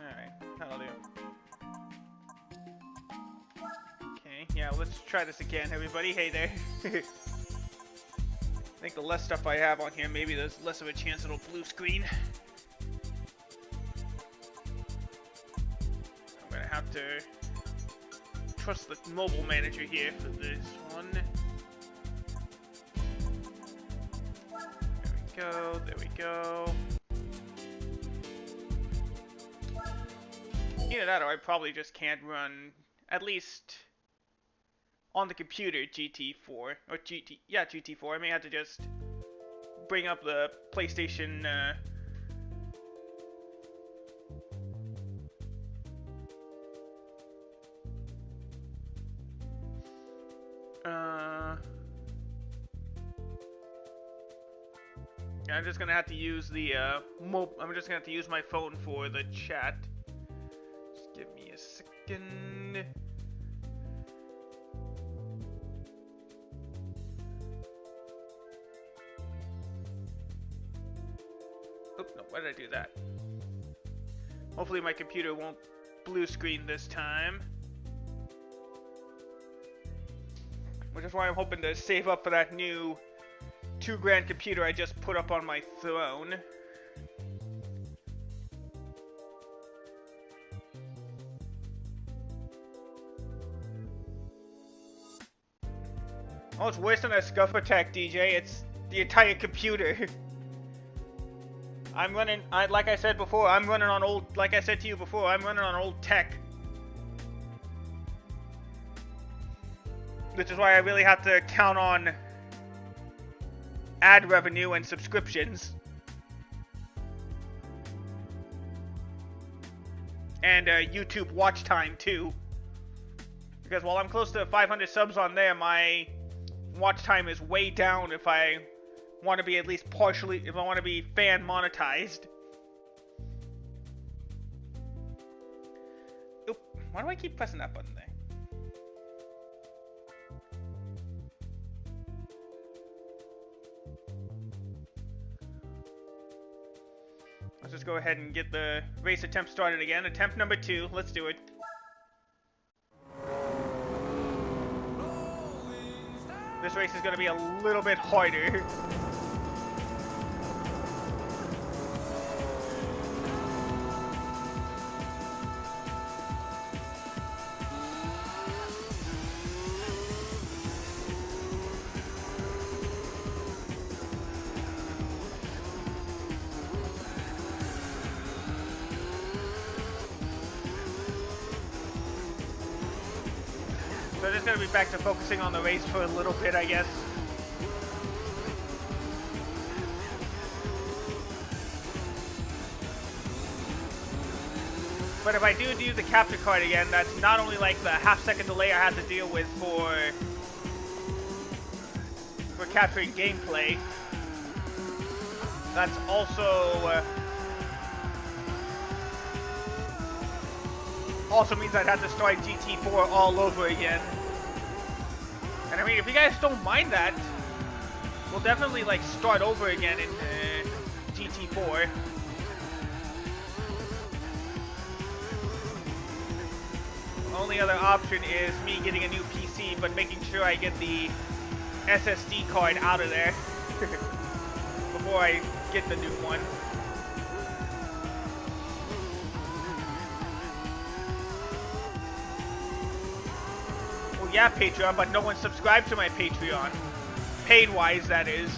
Alright, that'll do. Okay, yeah, let's try this again, everybody. Hey there. I think the less stuff I have on here, maybe there's less of a chance it'll blue screen. I'm gonna have to trust the mobile manager here for this one. There we go. Either that or I probably just can't run, at least on the computer, GT4. Or GT4. I may have to just bring up the PlayStation, I'm just gonna have to use the, I'm just gonna have to use my phone for the chat. Just give me a second. Oop, no, why did I do that? Hopefully my computer won't blue screen this time. Which is why I'm hoping to save up for that new $2,000 computer I just put up on my throne. Oh, it's worse than a scuff attack, DJ. It's the entire computer. I'm running, like I said before, I'm running on old, like I said to you before, I'm running on old tech. Which is why I really have to count on ad revenue and subscriptions. And YouTube watch time too. Because while I'm close to 500 subs on there, my watch time is way down if I want to be at least partially, if I want to be fan monetized. Oop, why do I keep pressing that button there? Let's just go ahead and get the race attempt started again. Attempt number 2, let's do it. This race is going to be a little bit harder. So just gonna be back to focusing on the race for a little bit, I guess. But if I do the capture card again, that's not only like the half-second delay I have to deal with for capturing gameplay. That's also means I'd have to start GT4 all over again. And I mean, if you guys don't mind that, we'll definitely like start over again in GT4. Only other option is me getting a new PC, but making sure I get the SSD card out of there before I get the new one. Well, yeah, Patreon, but no one subscribed to my Patreon. Paid-wise, that is.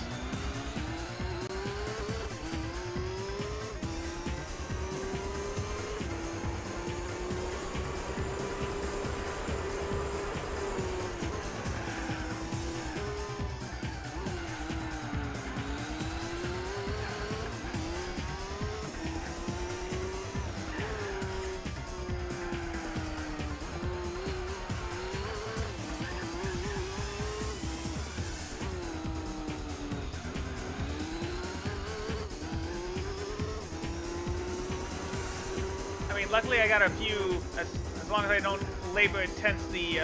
Luckily, I got a few, as long as I don't labor intense the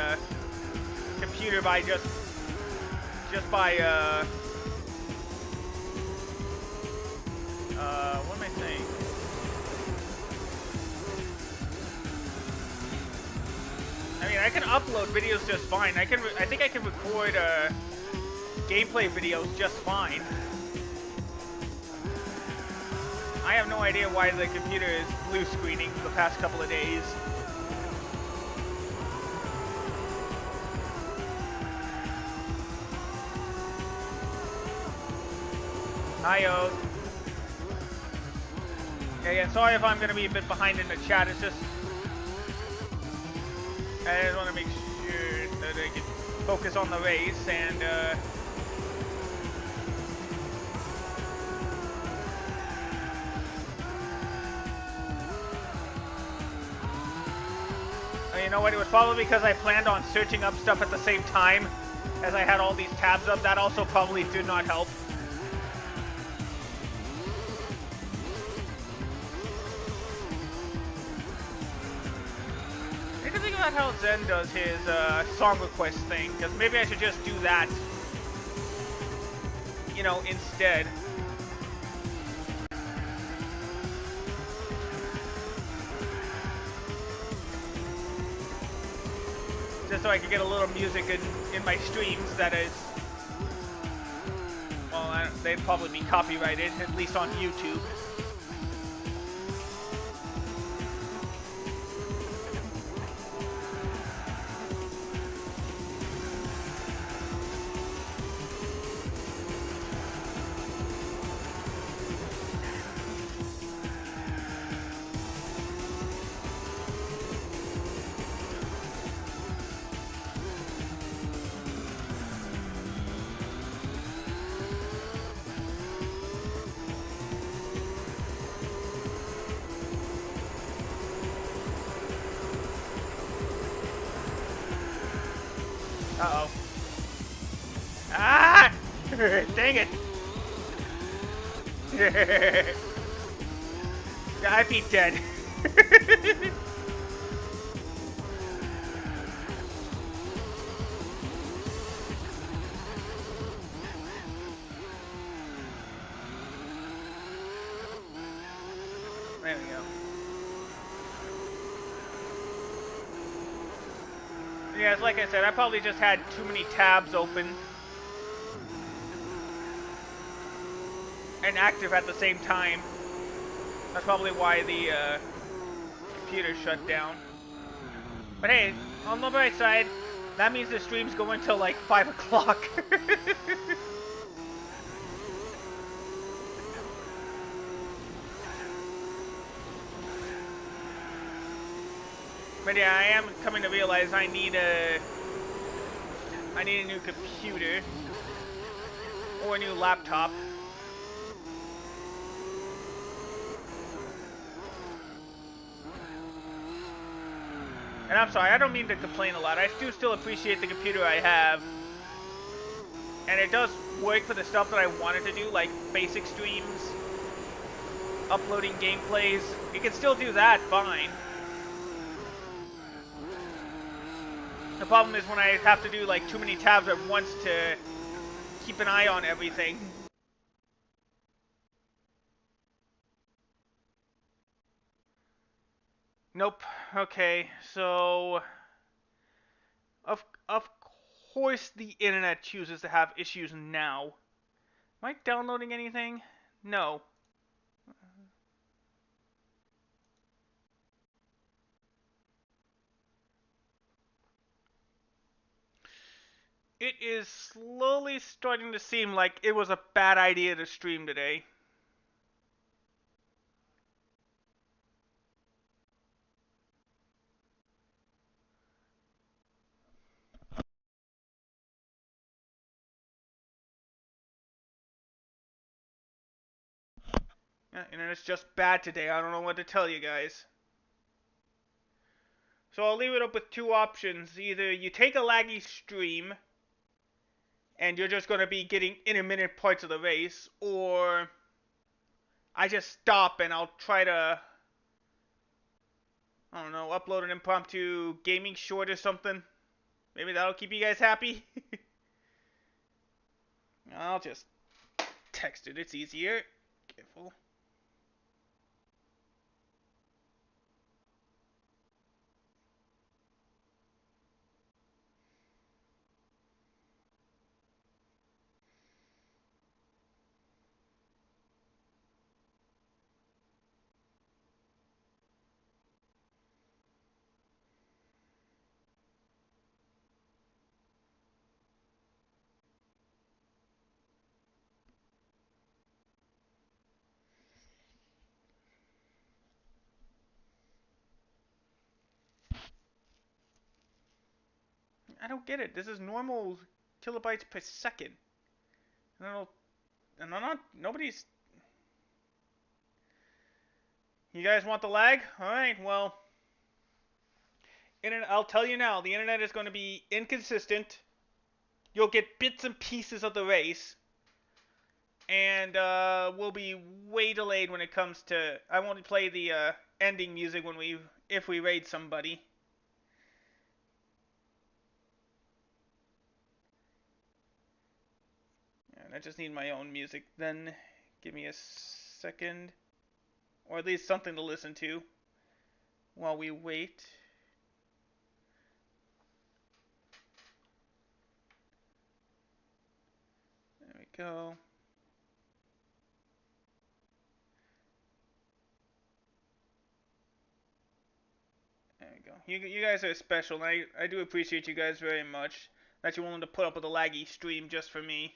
computer by just by, what am I saying? I can upload videos just fine. I think I can record gameplay videos just fine. I have no idea why the computer is blue screening for the past couple of days. Hi-yo. Yeah, sorry if I'm going to be a bit behind in the chat. It's just... I just want to make sure that I can focus on the race and, you know what, it was probably because I planned on searching up stuff at the same time as I had all these tabs up. That also probably did not help. I need to think about how Zen does his song request thing, because maybe I should just do that, you know, instead. Just so I can get a little music in my streams, that is... Well, they'd probably be copyrighted, at least on YouTube. Uh-oh. Ah! Dang it! I'd be dead. There we go. Yeah, like I said, I probably just had too many tabs open and active at the same time. That's probably why the computer shut down. But hey, on the bright side, that means the stream's going till like 5 o'clock. But yeah, I am coming to realize I need a new computer or a new laptop. And I'm sorry, I don't mean to complain a lot. I do still appreciate the computer I have. And it does work for the stuff that I wanted to do, like basic streams, uploading gameplays. It can still do that fine. The problem is when I have to do like too many tabs at once to keep an eye on everything. Nope. Okay, so of course the internet chooses to have issues now. Am I downloading anything? No. It is slowly starting to seem like it was a bad idea to stream today. Yeah, internet's just bad today. I don't know what to tell you guys. So I'll leave it up with two options. Either you take a laggy stream and you're just going to be getting intermittent parts of the race, or I just stop and I'll try to, I don't know, upload an impromptu gaming short or something. Maybe that'll keep you guys happy. I'll just text it. It's easier. Careful. I don't get it. This is normal kilobytes per second. I don't know. And I'm not. Nobody's. You guys want the lag? All right. Well, internet. I'll tell you now. The internet is going to be inconsistent. You'll get bits and pieces of the race, and we'll be way delayed when it comes to. I won't play the ending music when if we raid somebody. And I just need my own music. Then give me a second, or at least something to listen to while we wait. There we go. There we go. You guys are special, and I do appreciate you guys very much that you're willing to put up with a laggy stream just for me.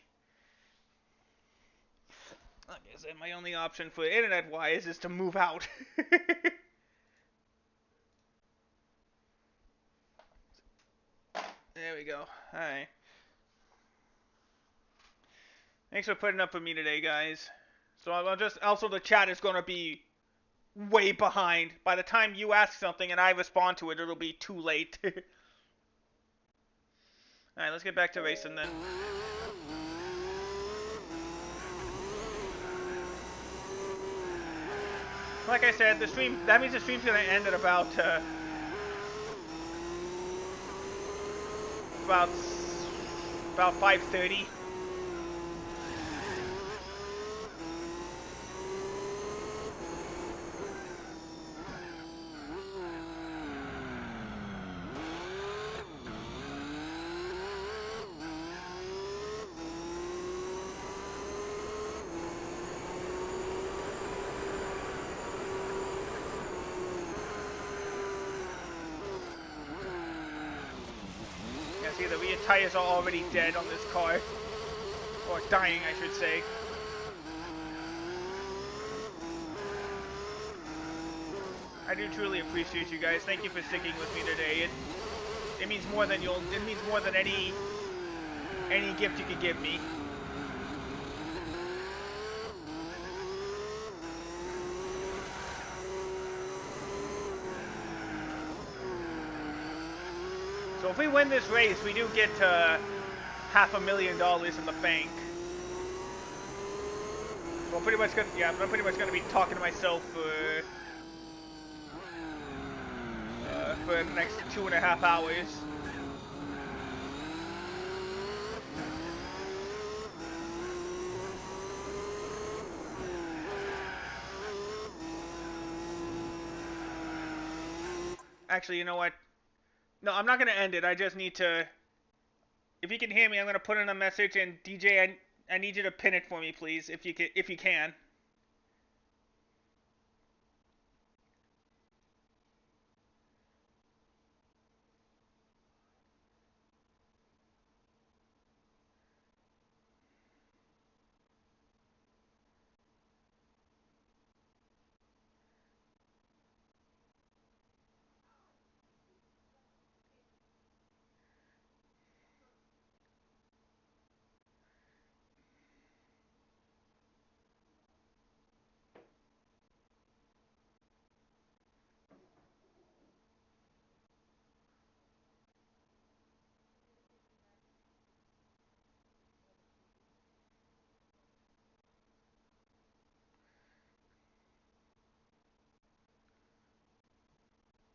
Like I said, my only option for internet-wise is to move out. There we go. Alright. Thanks for putting up with me today, guys. So I'll just... Also, the chat is going to be way behind. By the time you ask something and I respond to it, it'll be too late. Alright, let's get back to racing then. Like I said, the stream... That means the stream's going to end at about 5:30. See, the rear tires are already dead on this car. Or dying, I should say. I do truly appreciate you guys. Thank you for sticking with me today. It means more than any gift you could give me. So if we win this race, we do get $500,000 in the bank. So I'm pretty much gonna be talking to myself for the next 2.5 hours. Actually, you know what? No, I'm not gonna end it. I just need to. If you can hear me, I'm gonna put in a message, and DJ, I need you to pin it for me, please, if you can.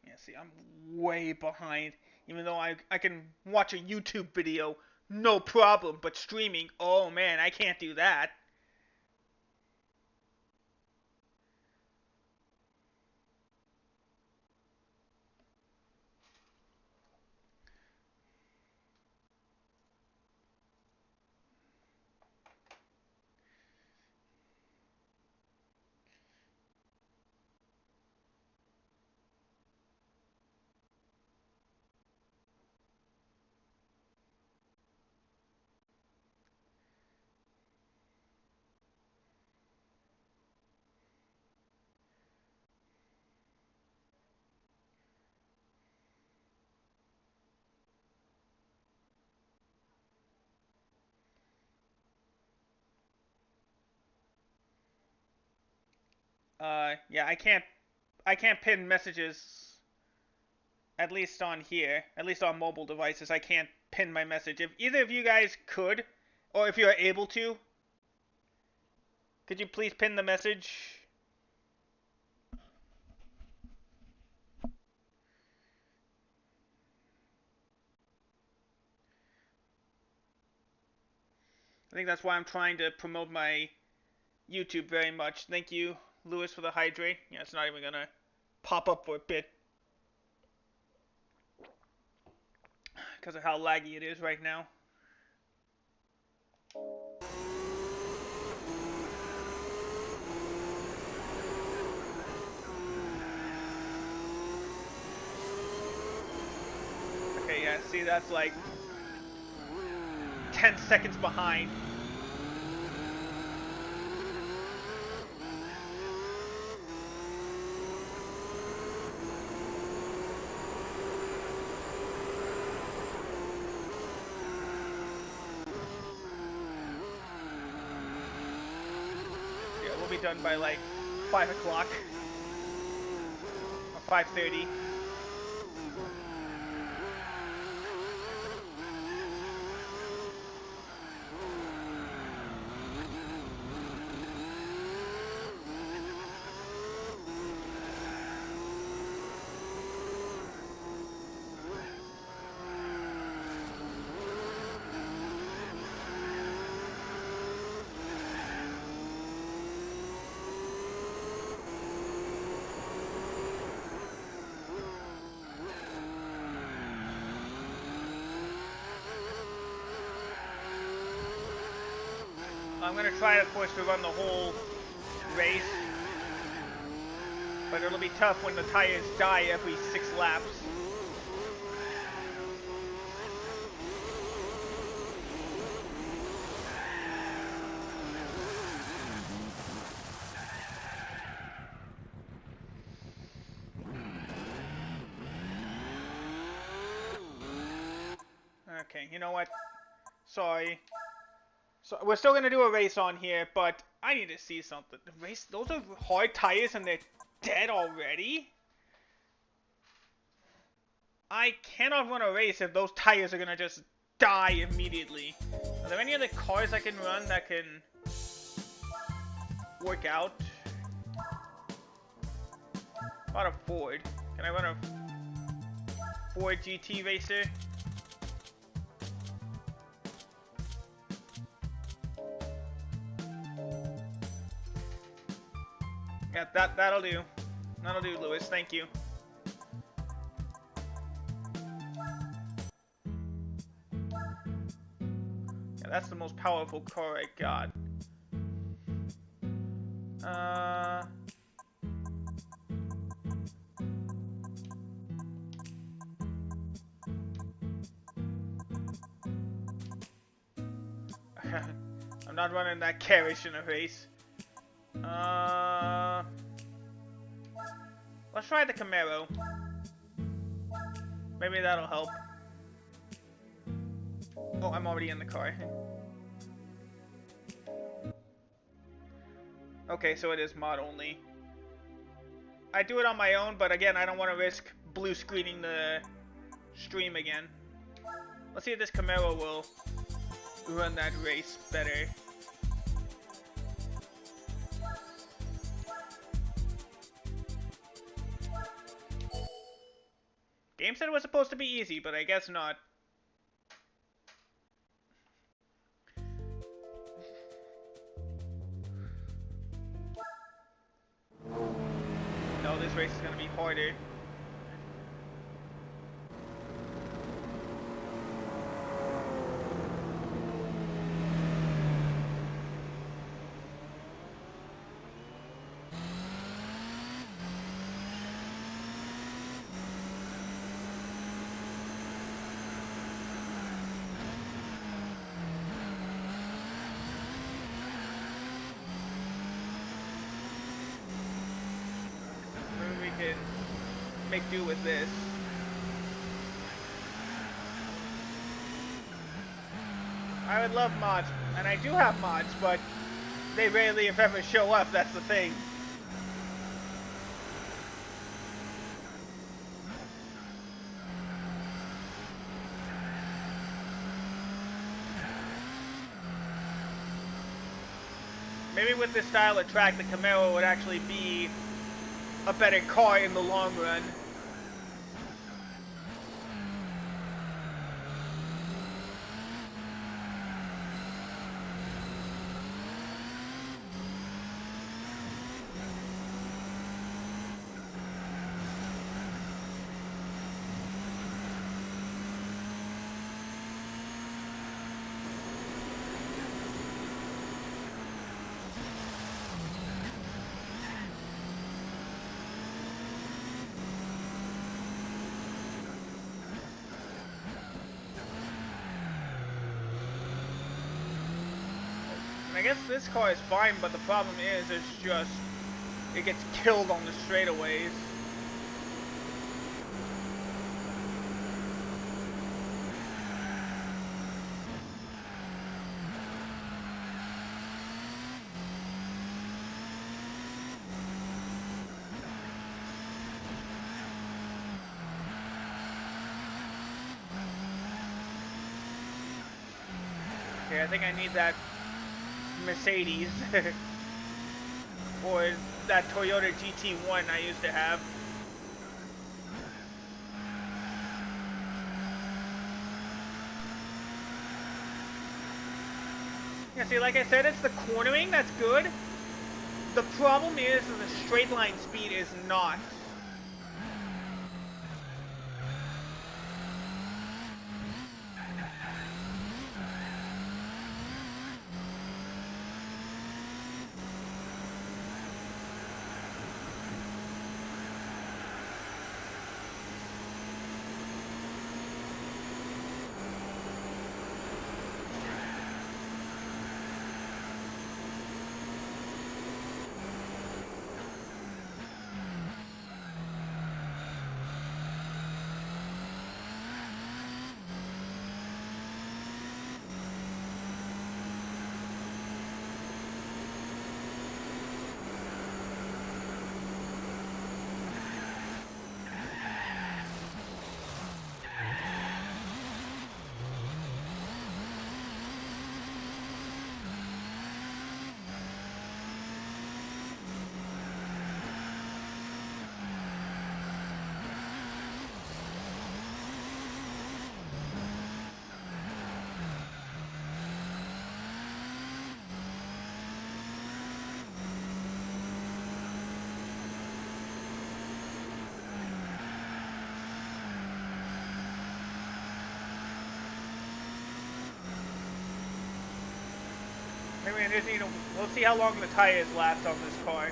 Yeah, see, I'm way behind. Even though I can watch a YouTube video, no problem. But streaming, oh man, I can't do that. Yeah, I can't pin messages, at least on here, at least on mobile devices. I can't pin my message. If either of you guys could, or if you're able to, could you please pin the message? I think that's why I'm trying to promote my YouTube very much. Thank you, Lewis, for the hydrate. Yeah, it's not even gonna pop up for a bit because of how laggy it is right now. Okay, yeah, see, that's like 10 seconds behind. Yeah, we'll be done by like 5 o'clock or 5:30. I'm gonna try, of course, to run the whole race, but it'll be tough when the tires die every 6 laps. Okay, you know what? Sorry. So we're still gonna do a race on here, but I need to see something. The race, those are hard tires and they're dead already? I cannot run a race if those tires are gonna just die immediately. Are there any other cars I can run that can work out? How about a Ford? Can I run a Ford GT racer? Yeah, that'll do. That'll do, Lewis. Thank you. Yeah, that's the most powerful car I got. I'm not running that carriage in a race. Let's try the Camaro. Maybe that'll help. Oh, I'm already in the car. Okay, so it is mod only. I do it on my own, but again, I don't want to risk blue screening the stream again. Let's see if this Camaro will run that race better. Game said it was supposed to be easy, but I guess not. No, this race is gonna be harder. Make do with this. I would love mods, and I do have mods, but they rarely if ever show up, that's the thing. maybe with this style of track, the Camaro would actually be a better car in the long run. I guess this car is fine, but the problem is it's just it gets killed on the straightaways. Okay, I think I need that Mercedes or that Toyota GT1 I used to have. Yeah, see, like I said, it's the cornering that's good. The problem is the straight line speed is not. I mean, we'll see how long the tires last on this car.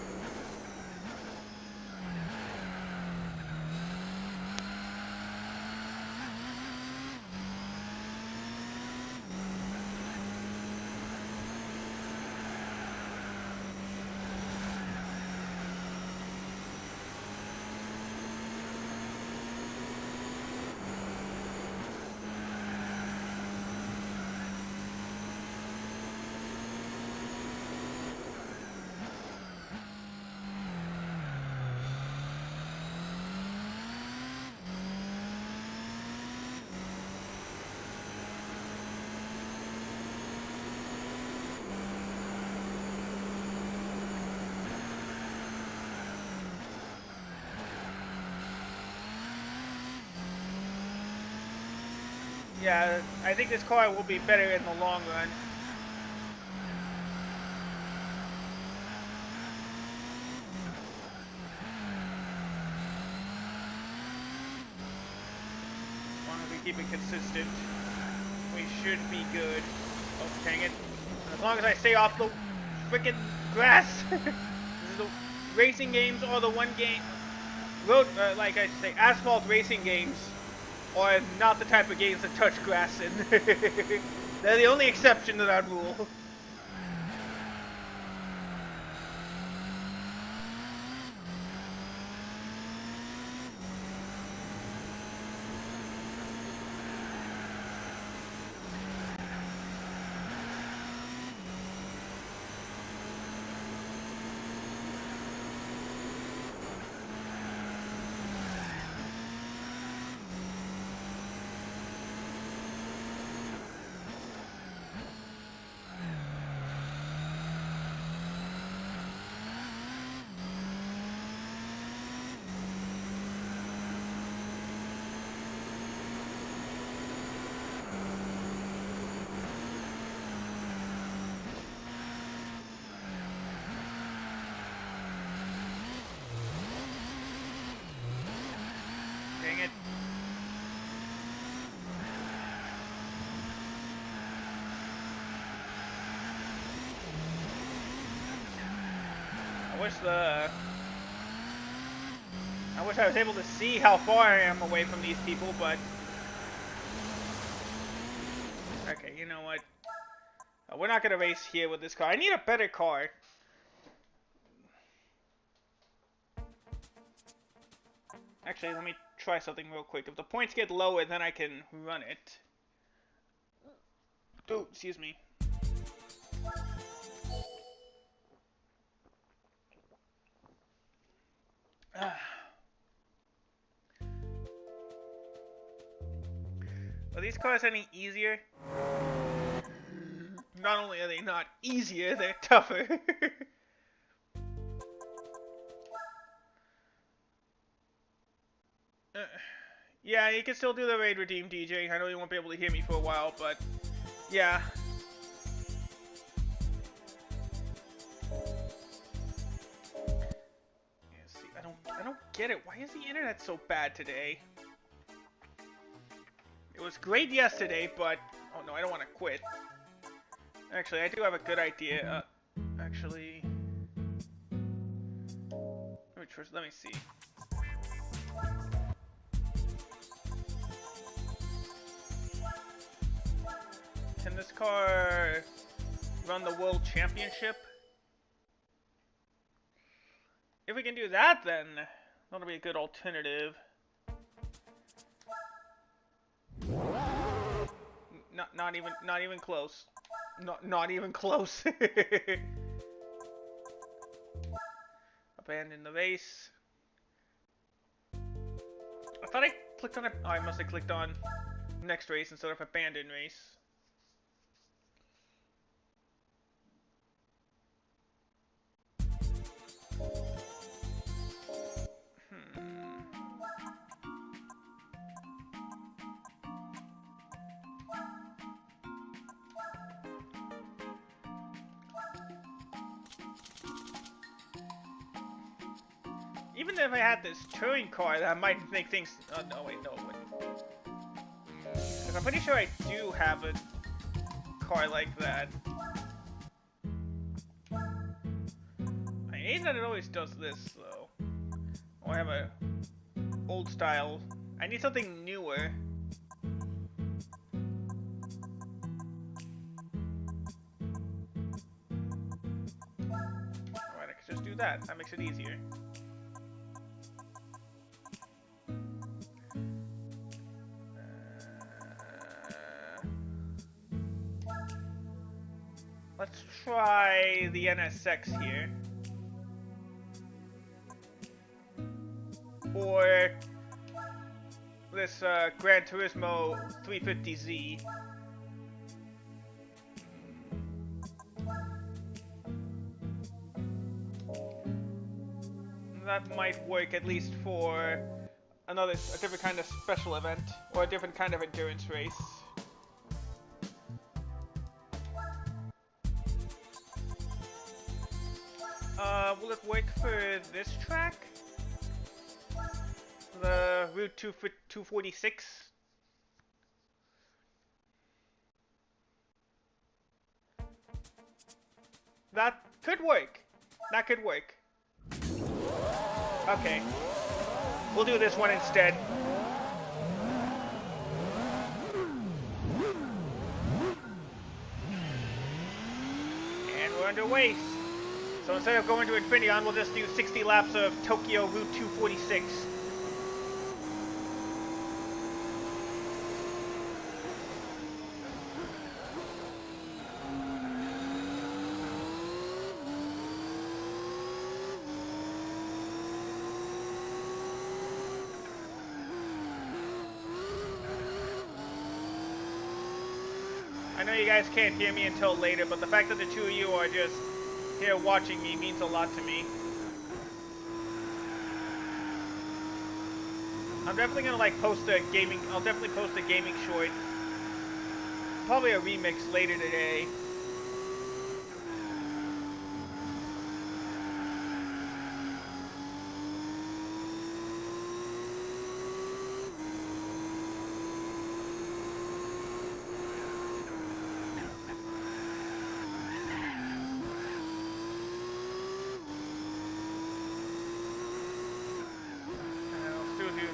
Yeah, I think this car will be better in the long run. As long as we keep it consistent, we should be good. Oh, dang it. As long as I stay off the freaking grass. This is the racing games or the one game. Road, like I say, asphalt racing games are not the type of games that touch grass in. They're the only exception to that rule. it. I wish I was able to see how far I am away from these people, but... Okay, you know what? We're not gonna race here with this car. I need a better car. Actually, let me try something real quick. If the points get lower, then I can run it. Oh, excuse me. Are these cars any easier? Not only are they not easier, they're tougher. Yeah, you can still do the raid redeem, DJ. I know you won't be able to hear me for a while, but yeah. See, I don't get it. Why is the internet so bad today? It was great yesterday, but oh no, I don't want to quit. Actually, I do have a good idea. Actually, let me see. Can this car run the World Championship? If we can do that, then that'll be a good alternative. Not even close. Not even close. Abandon the race. I thought I clicked on it. Oh, I must have clicked on next race instead of abandon race. Even if I had this touring car, that might make things... Oh, no, wait, no, it wouldn't. Because I'm pretty sure I do have a car like that. I hate that it always does this, though. Oh, I have a old style. I need something newer. Alright, I can just do that. That makes it easier. Let's try the NSX here. Or this Gran Turismo 350Z. That might work at least for a different kind of special event or a different kind of endurance race. Will it work for this track? The Route 246? That could work. That could work. Okay. We'll do this one instead. And we're underway. So instead of going to Infineon, we'll just do 60 laps of Tokyo Route 246. I know you guys can't hear me until later, but the fact that the two of you are just here watching me means a lot to me. I'm definitely gonna post a gaming. I'll definitely post a gaming short. Probably a remix later today.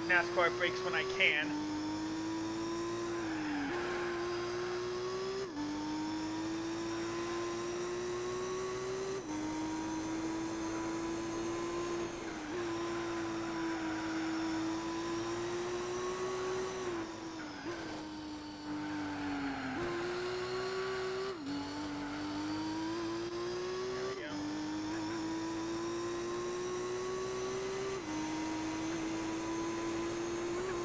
NASCAR breaks when I can.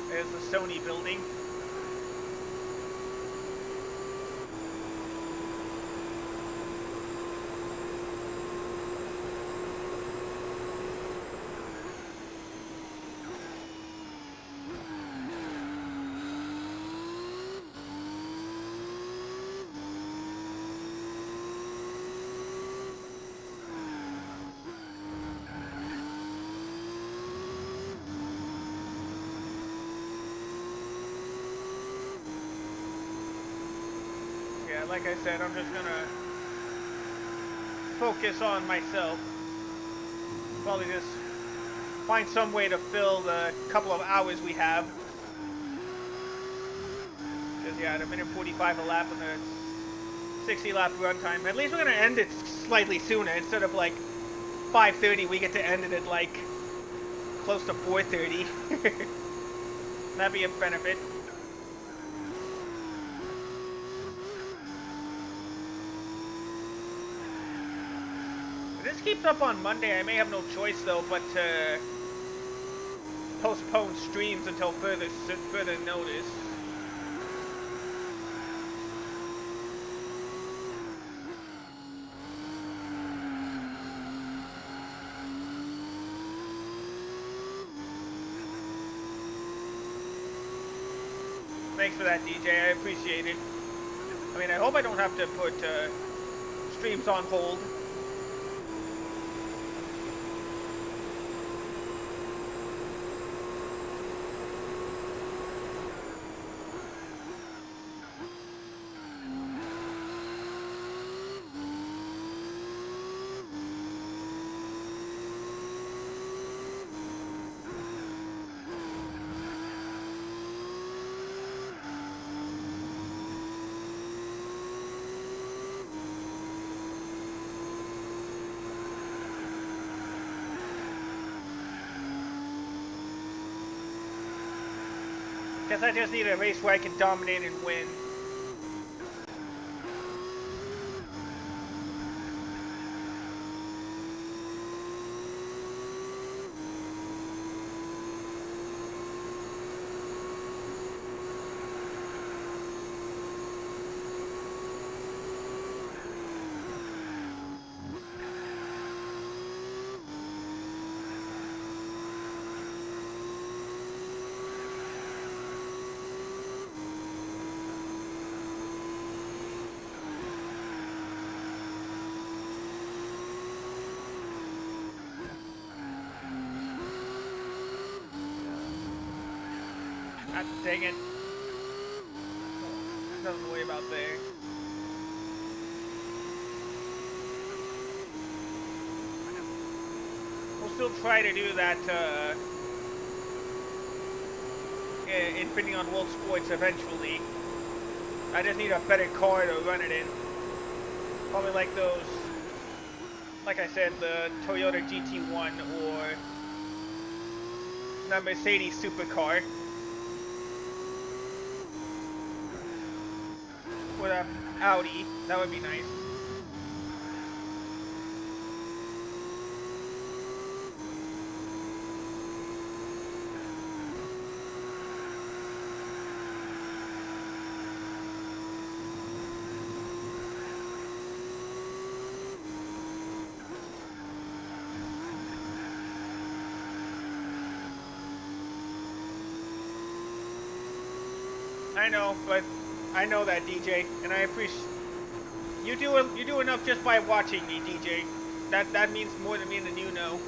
There's the Sony building. Yeah, like I said, I'm just gonna focus on myself. Probably just find some way to fill the couple of hours we have. Because yeah, at a minute 45 a lap and the 60 lap run time. At least we're gonna end it slightly sooner. Instead of like 5:30, we get to end it at like close to 4:30. That'd be a benefit. If this keeps up on Monday, I may have no choice though, but to postpone streams until further notice. Thanks for that, DJ. I appreciate it. I mean, I hope I don't have to put streams on hold. Guess I just need a race where I can dominate and win. God dang it. Nothing way about there. We'll still try to do that Infineon World Sports eventually. I just need a better car to run it in. Probably like those, like I said, the Toyota GT1 or the Mercedes supercar. With an Audi, that would be nice. I know, but I know that, DJ, and I appreciate you do enough just by watching me, DJ. That means more to me than you know.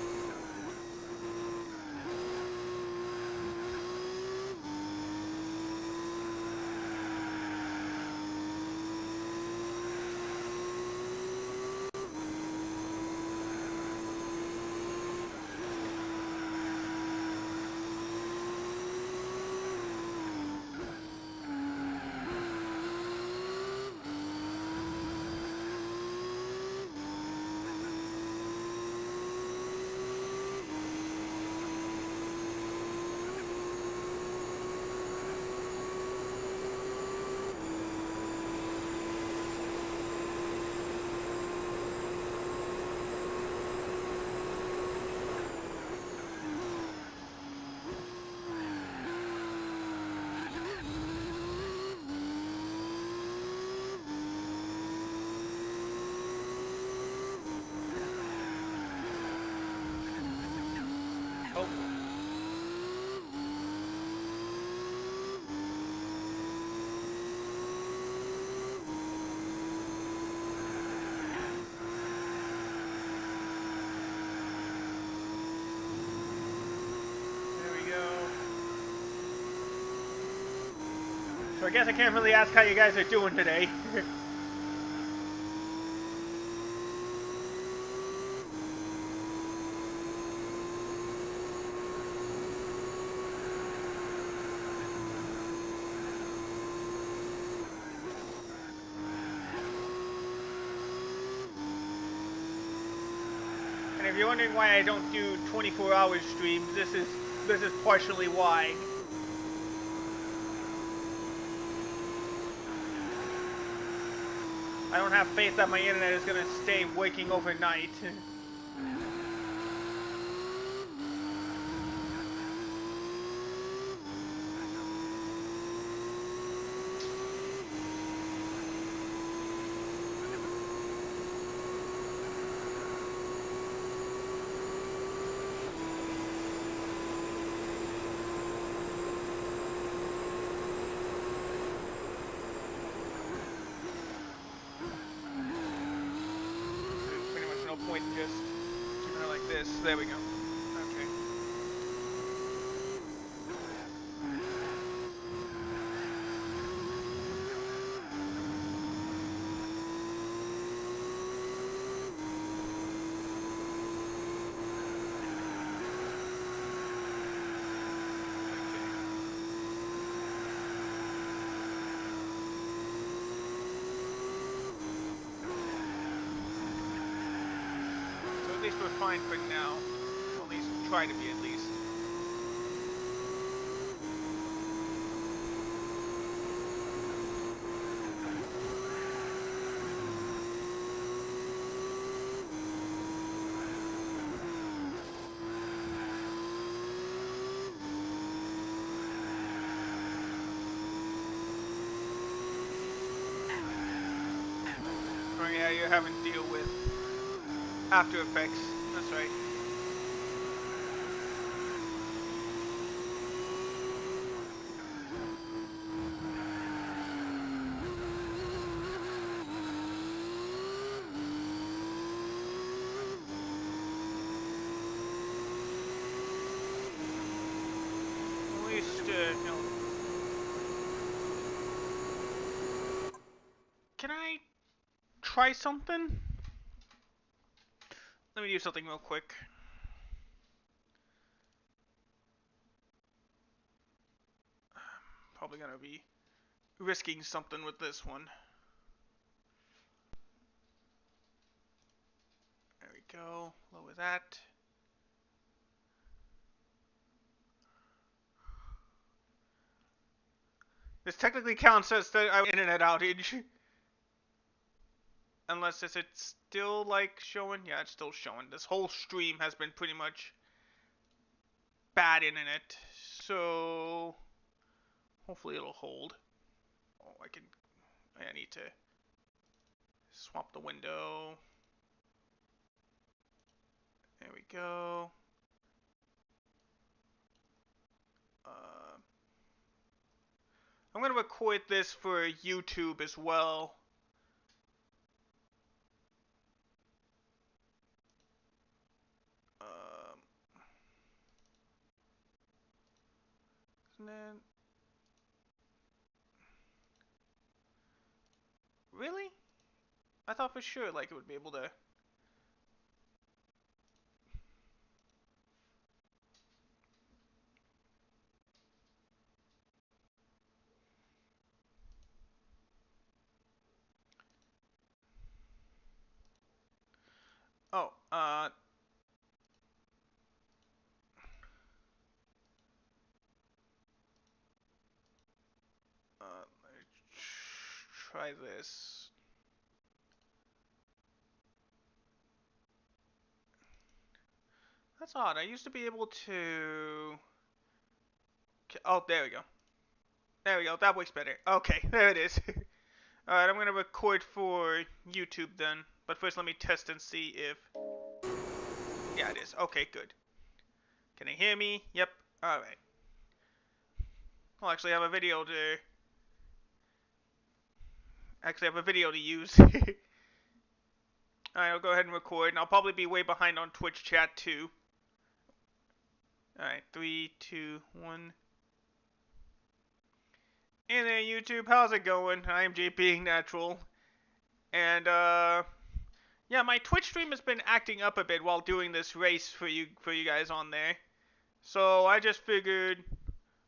So I guess I can't really ask how you guys are doing today. And if you're wondering why I don't do 24-hour streams, this is partially why. I don't have faith that my internet is gonna stay working overnight. Pretty much no point in just keeping it like this. There we go. Okay. So at least we're fine for now. At least try to be at least. Oh yeah, you're having to deal with After Effects. That's right. At least, you know. Can I try something? Let me do something real quick. Probably gonna be risking something with this one. There we go. Lower that. This technically counts as the internet outage. Unless is it still like showing? Yeah, it's still showing. This whole stream has been pretty much bad internet. So hopefully it'll hold. Oh, I need to swap the window. There we go. I'm gonna record this for YouTube as well. And then, really? I thought for sure like it would be able to. Oh, let's try this. That's odd. I used to be able to. Oh, there we go. There we go. That works better. Okay, there it is. Alright, I'm gonna record for YouTube then. But first, let me test and see if. Yeah, it is. Okay, good. Can you hear me? Yep. Alright. I'll actually have a video to. Actually, have a video to use. Alright, I'll go ahead and record. And I'll probably be way behind on Twitch chat too. Alright, 3, 2, 1. Hey there, YouTube. How's it going? I am JP Natural, and yeah, my Twitch stream has been acting up a bit while doing this race for you guys on there. So I just figured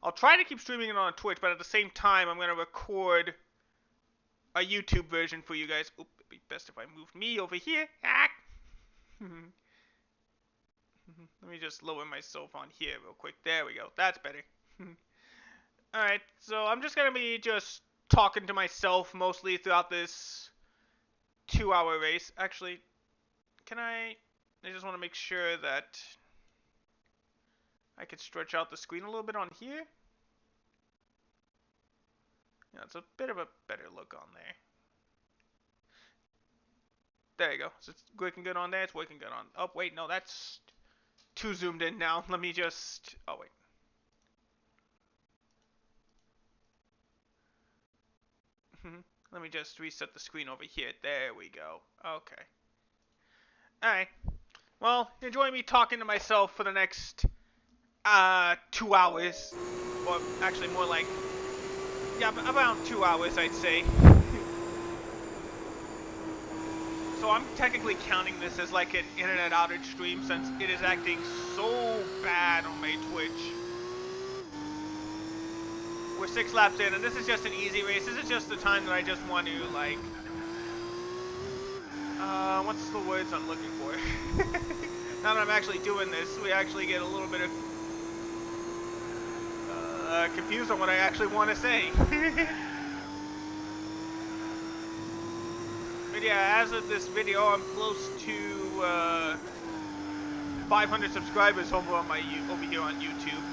I'll try to keep streaming it on Twitch, but at the same time, I'm gonna record a YouTube version for you guys. Oop, it'd be best if I moved me over here. Ah! Let me just lower myself on here real quick. There we go. That's better. Alright, so I'm just gonna be just talking to myself mostly throughout this 2-hour race. Actually, I just want to make sure that I could stretch out the screen a little bit on here. Yeah, it's a bit of a better look on there. There you go. So it's working good on there. It's working good on... Oh, wait, no, that's too zoomed in now. Let me just... Oh, wait. Let me just reset the screen over here. There we go. Okay. Alright. Well, enjoy me talking to myself for the next 2 hours. Or actually more like, yeah, around 2 hours, I'd say. So I'm technically counting this as like an internet outage stream since it is acting so bad on my Twitch. We're 6 laps in, and this is just an easy race. This is just the time that I just want to, like, what's the words I'm looking for? Now that I'm actually doing this, we actually get a little bit of confused on what I actually want to say. But yeah, as of this video, I'm close to 500 subscribers over here on YouTube.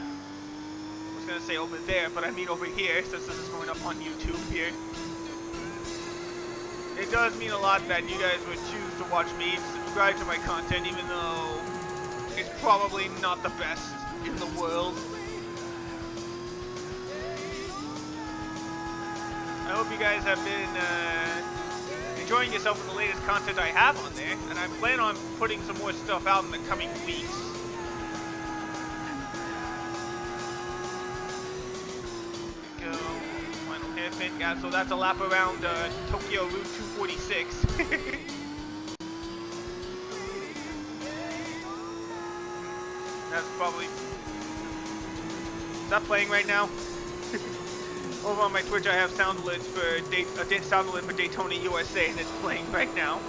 I was gonna say over there, but I mean over here, since this is going up on YouTube here. It does mean a lot that you guys would choose to watch me and subscribe to my content, even though it's probably not the best in the world. I hope you guys have been enjoying yourself with the latest content I have on there, and I plan on putting some more stuff out in the coming weeks. Go. Final hairpin. Yeah, so that's a lap around Tokyo Route 246. That's probably... Is that playing right now? Over on my Twitch, I have sound alerts for sound alert for Daytona, USA, and it's playing right now.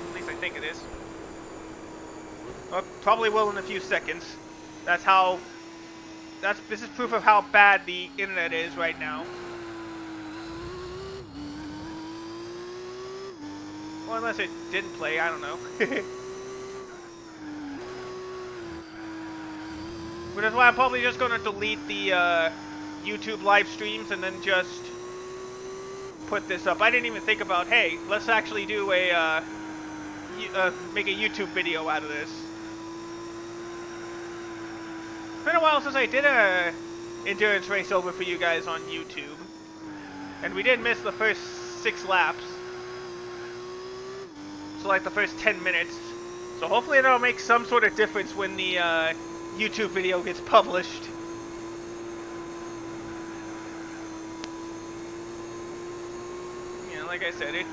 At least I think it is. Well, probably will in a few seconds. This is proof of how bad the internet is right now. Well, unless it didn't play, I don't know. Which is why I'm probably just going to delete the YouTube live streams and then just put this up. I didn't even think about, hey, let's actually do a make a YouTube video out of this. It's been a while since I did a endurance race over for you guys on YouTube, and we did miss the first 6 laps, so like the first 10 minutes. So hopefully that'll make some sort of difference when the YouTube video gets published. Like I said, it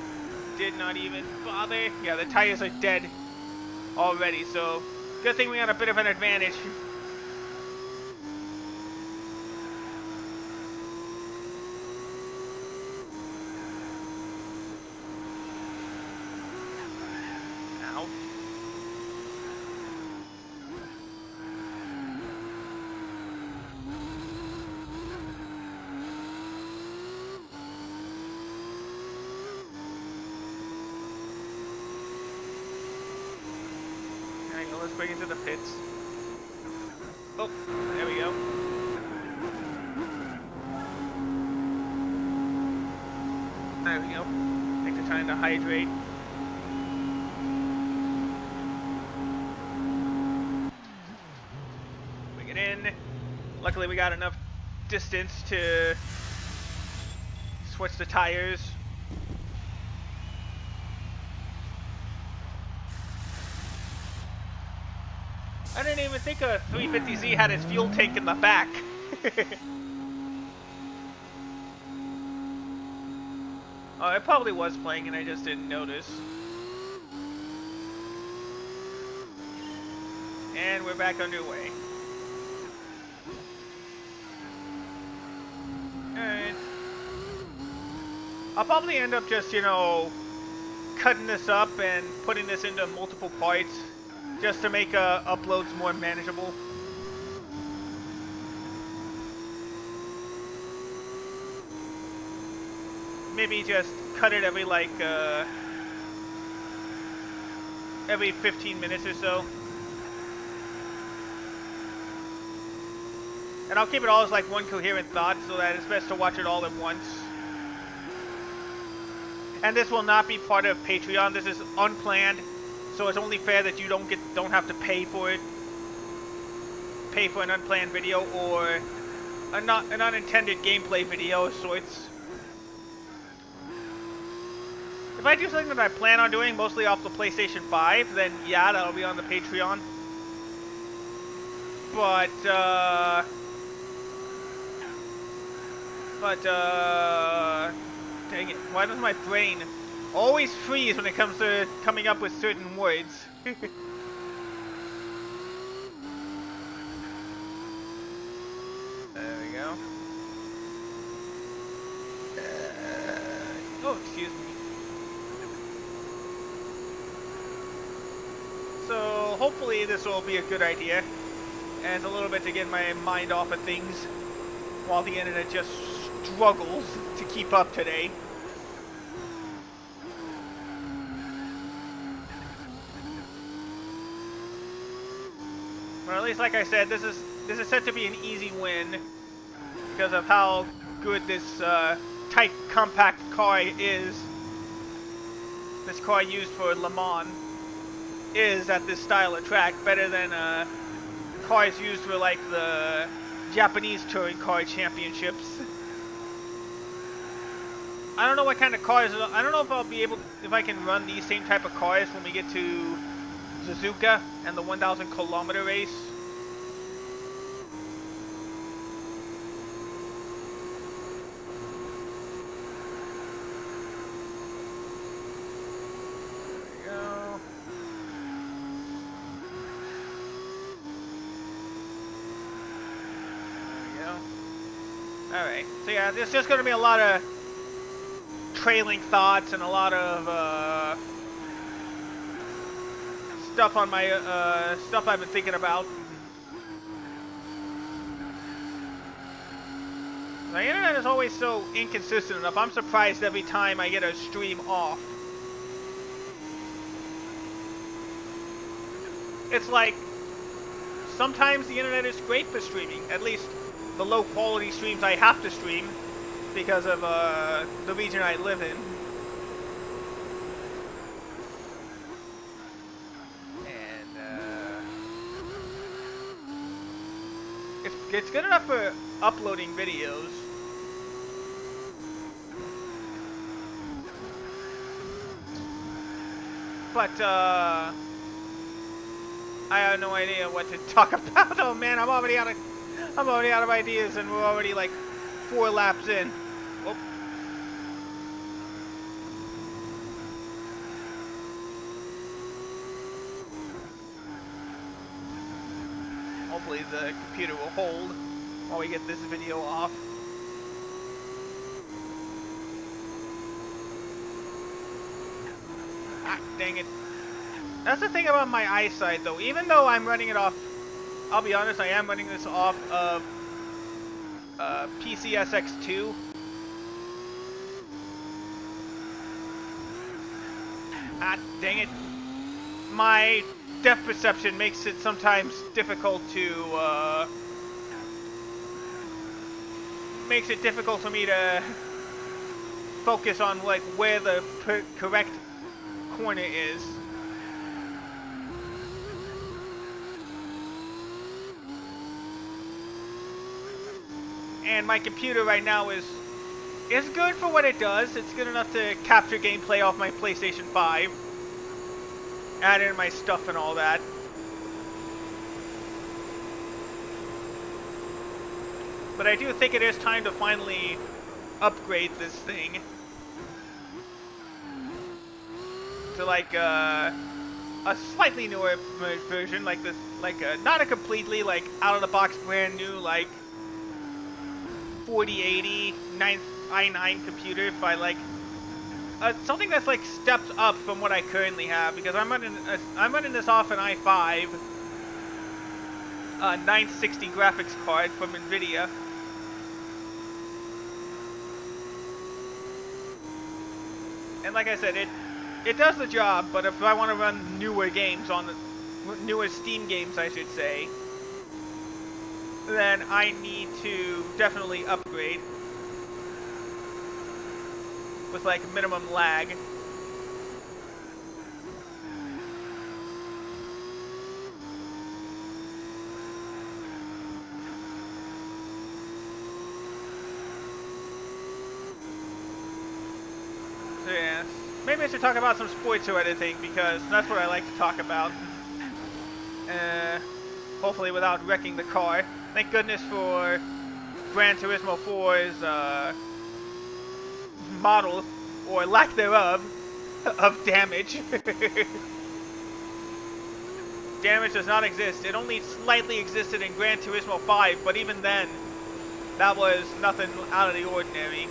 did not even bother. Yeah, the tires are dead already, so good thing we got a bit of an advantage. Ow. Let's bring it to the pits. Oh, there we go. There we go. Take the time to hydrate. Bring it in. Luckily we got enough distance to switch the tires. I didn't even think a 350Z had its fuel tank in the back. Oh, it probably was playing and I just didn't notice. And we're back underway. Alright. I'll probably end up just, you know, cutting this up and putting this into multiple parts just to make uploads more manageable. Maybe just cut it every like every 15 minutes or so. And I'll keep it all as like one coherent thought so that it's best to watch it all at once. And this will not be part of Patreon. This is unplanned, so it's only fair that you don't have to pay for it. Pay for an unplanned video or an unintended gameplay video of sorts. If I do something that I plan on doing, mostly off the PlayStation 5, then yeah, that'll be on the Patreon. But dang it, why does my brain always freeze when it comes to coming up with certain words? There we go. Oh, excuse me. So, hopefully this will be a good idea. And it's a little bit to get my mind off of things while the internet just struggles to keep up today. Well, at least like I said, this is set to be an easy win because of how good this tight, compact car is. This car used for Le Mans is at this style of track better than cars used for like the Japanese touring car championships. I don't know what kind of cars. I don't know if I'll be able, if I can run these same type of cars when we get to Suzuka and the 1,000 kilometer race. Alright, so yeah, there's just going to be a lot of trailing thoughts and a lot of stuff on my stuff I've been thinking about. The internet is always so inconsistent enough. I'm surprised every time I get a stream off. It's like sometimes the internet is great for streaming, at least the low quality streams I have to stream because of the region I live in. And it's good enough for uploading videos. But I have no idea what to talk about. Oh man, I'm already out of ideas, and we're already like 4 laps in. Oh. Hopefully the computer will hold while we get this video off. Ah, dang it. That's the thing about my eyesight, though. Even though I'm running it off, I'll be honest, I am running this off of PCSX2. Ah, dang it. My depth perception makes it sometimes difficult to, makes it difficult for me to focus on, like, where the correct corner is. And my computer right now is good for what it does. It's good enough to capture gameplay off my PlayStation 5. Add in my stuff and all that. But I do think it is time to finally upgrade this thing. to like a slightly newer version, like this, like not a completely like out of the box brand new like 4080 i9 computer, by like something that's like stepped up from what I currently have, because I'm running this off an i5 960 graphics card from Nvidia. And like I said, it does the job, but if I want to run newer games on the newer Steam games, I should say, then I need to definitely upgrade with like minimum lag. So yeah, maybe I should talk about some sports or anything, because that's what I like to talk about. Hopefully without wrecking the car. Thank goodness for Gran Turismo 4's model, or lack thereof, of damage. Damage does not exist. It only slightly existed in Gran Turismo 5, but even then, that was nothing out of the ordinary.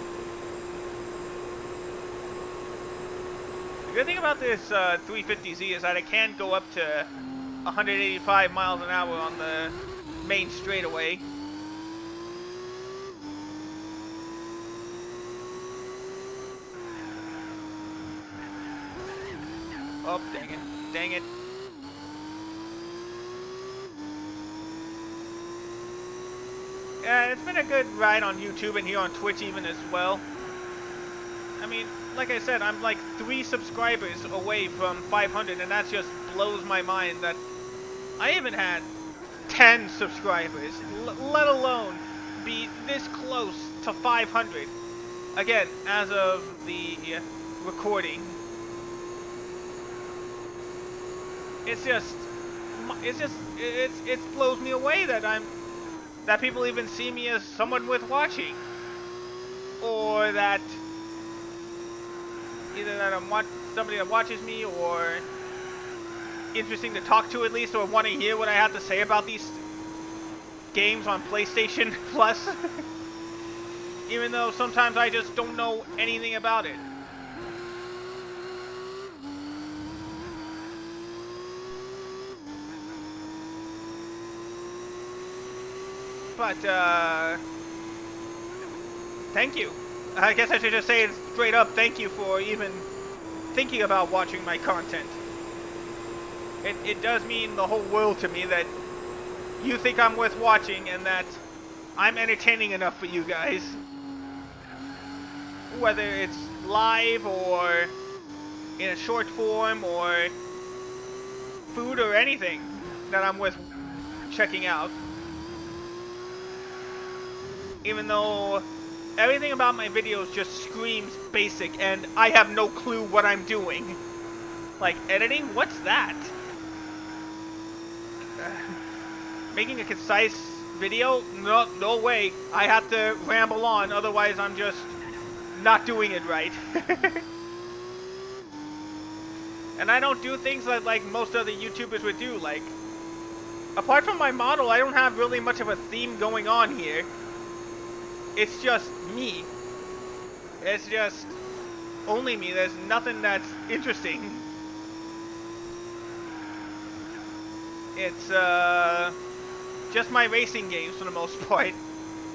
The good thing about this 350Z is that it can go up to 185 miles an hour on the main straightaway. Oh, dang it. Dang it. Yeah, it's been a good ride on YouTube and here on Twitch even as well. I mean, like I said, I'm like 3 subscribers away from 500, and that just blows my mind that I even had 10 subscribers, let alone be this close to 500. Again, as of the recording. It blows me away that people even see me as someone worth watching, or that either that I'm somebody that watches me, or interesting to talk to at least, or want to hear what I have to say about these games on PlayStation Plus. Even though sometimes I just don't know anything about it. But, thank you. I guess I should just say it straight up, thank you for even thinking about watching my content. It does mean the whole world to me that you think I'm worth watching and that I'm entertaining enough for you guys. Whether it's live or in a short form or food or anything that I'm worth checking out. Even though everything about my videos just screams basic and I have no clue what I'm doing. Like, editing? What's that? Making a concise video? No way. I have to ramble on, otherwise I'm just not doing it right. And I don't do things that like most other YouTubers would do. Like, apart from my model, I don't have really much of a theme going on here. It's just me. It's just only me. There's nothing that's interesting. It's just my racing games for the most part.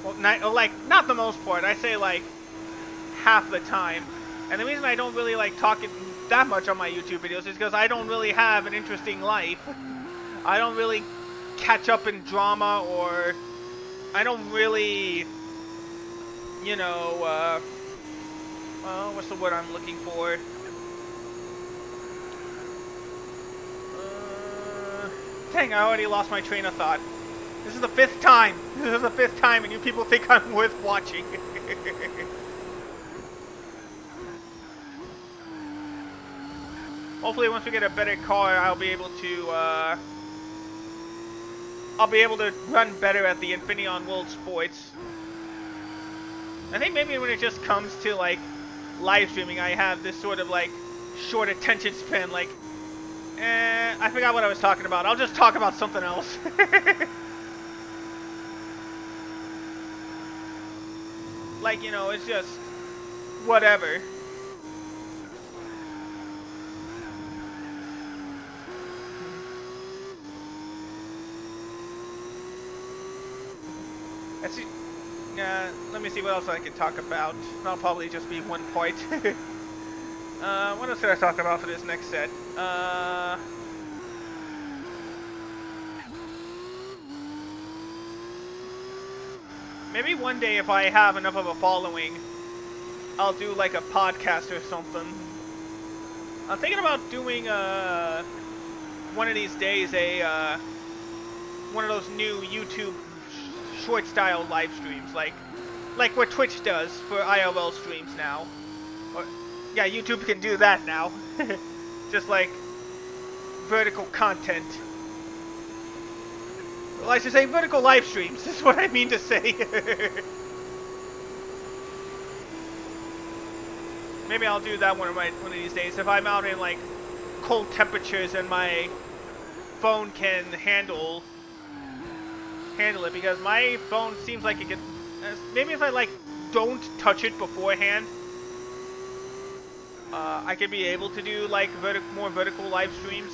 Well, not the most part. I say like half the time. And the reason I don't really like talking that much on my YouTube videos is because I don't really have an interesting life. I don't really catch up in drama, or I don't really, you know, what's the word I'm looking for? Dang, I already lost my train of thought. This is the 5th time. This is the 5th time, and you people think I'm worth watching. Hopefully, once we get a better car, I'll be able to run better at the Infineon World Sports. I think maybe when it just comes to like live streaming, I have this sort of like short attention span. Like, I forgot what I was talking about. I'll just talk about something else. Like, you know, it's just whatever. Let's see. Let me see what else I can talk about. That'll probably just be one point. What else should I talk about for this next set? Maybe one day if I have enough of a following, I'll do like a podcast or something. I'm thinking about doing one of these days one of those new YouTube short style live streams, like what Twitch does for IRL streams now. Or, yeah, YouTube can do that now. Just like vertical content. Well, I should say vertical live streams, is what I mean to say. Maybe I'll do that one of these days if I'm out in like cold temperatures and my phone can handle it, because my phone seems like it can. Maybe if I like don't touch it beforehand, I could be able to do like more vertical live streams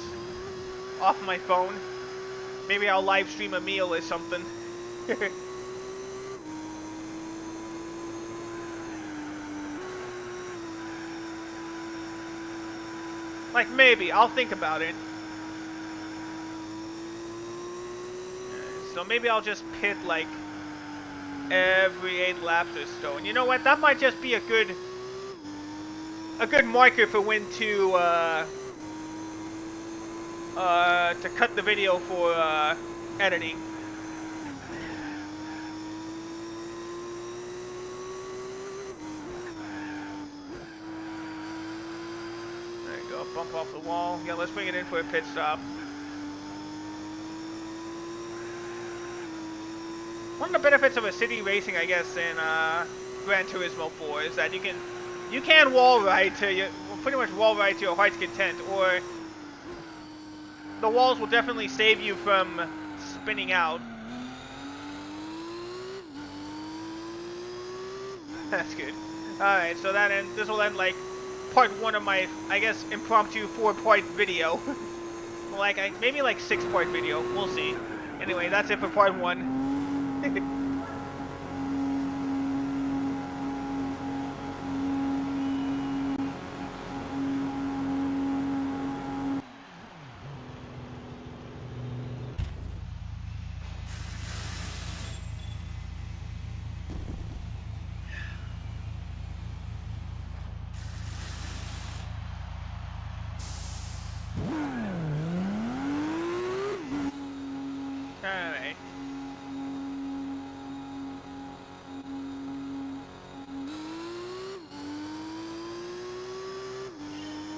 off my phone. Maybe I'll live stream a meal or something. Like, maybe. I'll think about it. So maybe I'll just pit, like, every 8 laps or so. And you know what? That might just be a good marker for when to cut the video for editing. There you go, bump off the wall. Yeah, let's bring it in for a pit stop. One of the benefits of a city racing, I guess, in Gran Turismo 4 is that you can wall ride to pretty much wall ride to your heart's content, or the walls will definitely save you from spinning out. That's good. Alright, so this will end like part 1 of my, I guess, impromptu 4-part video. Like, maybe like 6-part video. We'll see. Anyway, that's it for part 1.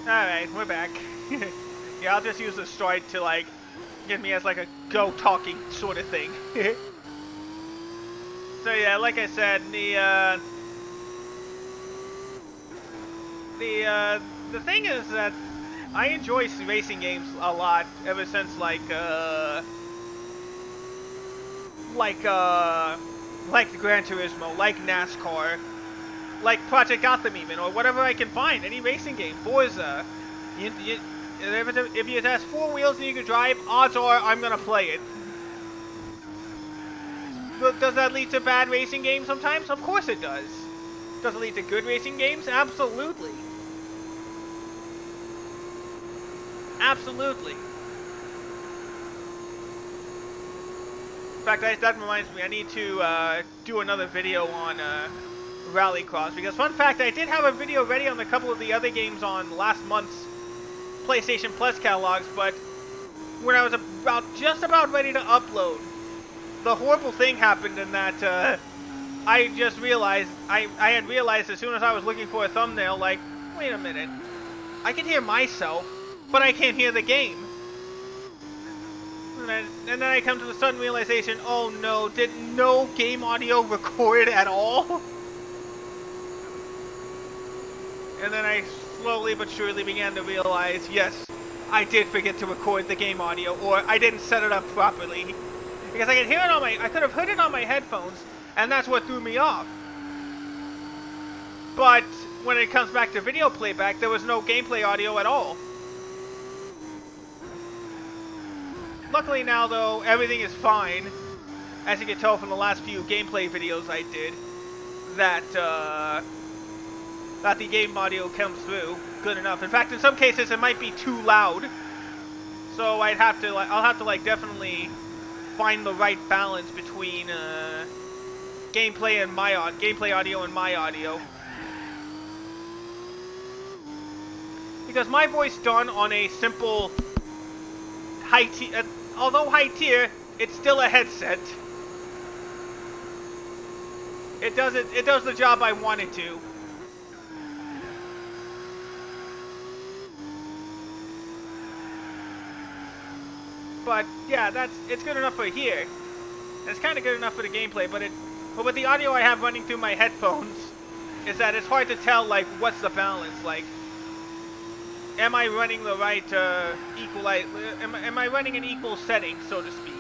Alright, we're back. Yeah, I'll just use the stride to, like, get me as, like, a go-talking sort of thing. So, yeah, like I said, the thing is that I enjoy racing games a lot ever since, like Gran Turismo, like NASCAR, like Project Gotham even, or whatever I can find, any racing game, Forza. If it has 4 wheels and you can drive, odds are I'm gonna play it. But does that lead to bad racing games sometimes? Of course it does. Does it lead to good racing games? Absolutely. Absolutely. In fact, that reminds me, I need to do another video on Rallycross, because fun fact, I did have a video ready on a couple of the other games on last month's PlayStation Plus catalogs, but when I was just about ready to upload, the horrible thing happened in that I just realized, I had realized as soon as I was looking for a thumbnail, like, wait a minute, I can hear myself, but I can't hear the game. And then I come to the sudden realization, oh no, did no game audio record at all? And then I slowly but surely began to realize, yes, I did forget to record the game audio, or I didn't set it up properly. Because I could have heard it on my headphones, and that's what threw me off. But when it comes back to video playback, there was no gameplay audio at all. Luckily now, though, everything is fine. As you can tell from the last few gameplay videos I did, that the game audio comes through good enough. In fact, in some cases, it might be too loud. So I'll have to definitely find the right balance between gameplay audio and my audio. Because my voice done on a simple high tier, although high tier, it's still a headset. It does the job I want it to. But yeah, it's good enough for here. It's kind of good enough for the gameplay, but with the audio I have running through my headphones, is that it's hard to tell like what's the balance. Like, am I running the right am I running an equal setting, so to speak?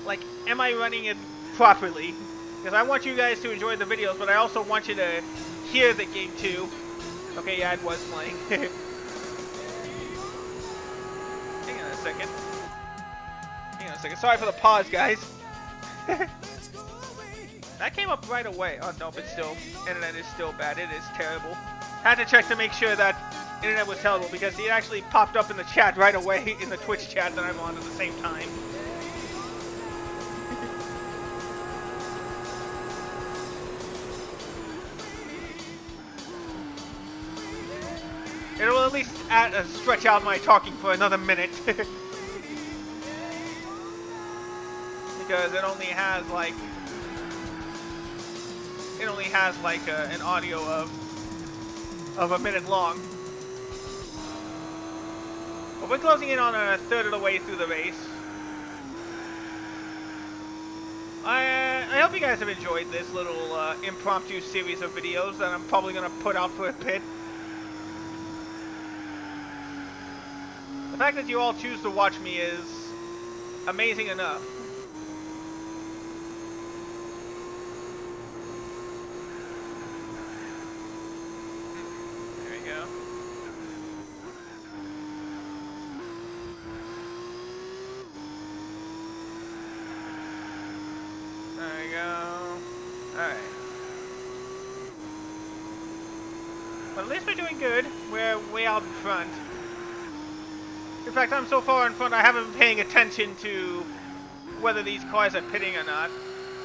Like, am I running it properly? Because I want you guys to enjoy the videos, but I also want you to hear the game too. Okay, yeah, it was playing. Hang on a second. Sorry for the pause, guys. That came up right away. Oh, no, but still, internet is still bad. It is terrible. Had to check to make sure that internet was terrible, because it actually popped up in the chat right away, in the Twitch chat that I'm on at the same time. It will at least stretch out my talking for another minute. Because it only has like an audio of a minute long. But we're closing in on a third of the way through the race. I hope you guys have enjoyed this little impromptu series of videos that I'm probably going to put out for a bit. The fact that you all choose to watch me is amazing enough. There we go. There we go. Alright. But at least we're doing good. We're way out in front. In fact, I'm so far in front, I haven't been paying attention to whether these cars are pitting or not.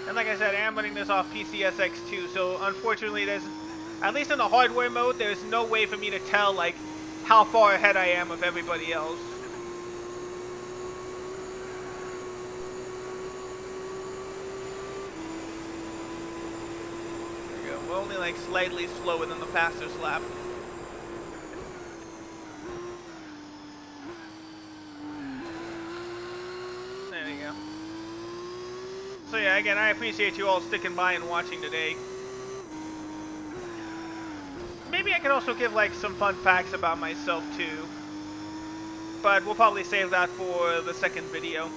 And like I said, I am running this off PCSX2, so unfortunately there's, at least in the hardware mode, there's no way for me to tell, like, how far ahead I am of everybody else. There we go. We're only, like, slightly slower than the fastest lap. So yeah, again, I appreciate you all sticking by and watching today. Maybe I could also give like some fun facts about myself too. But we'll probably save that for the second video.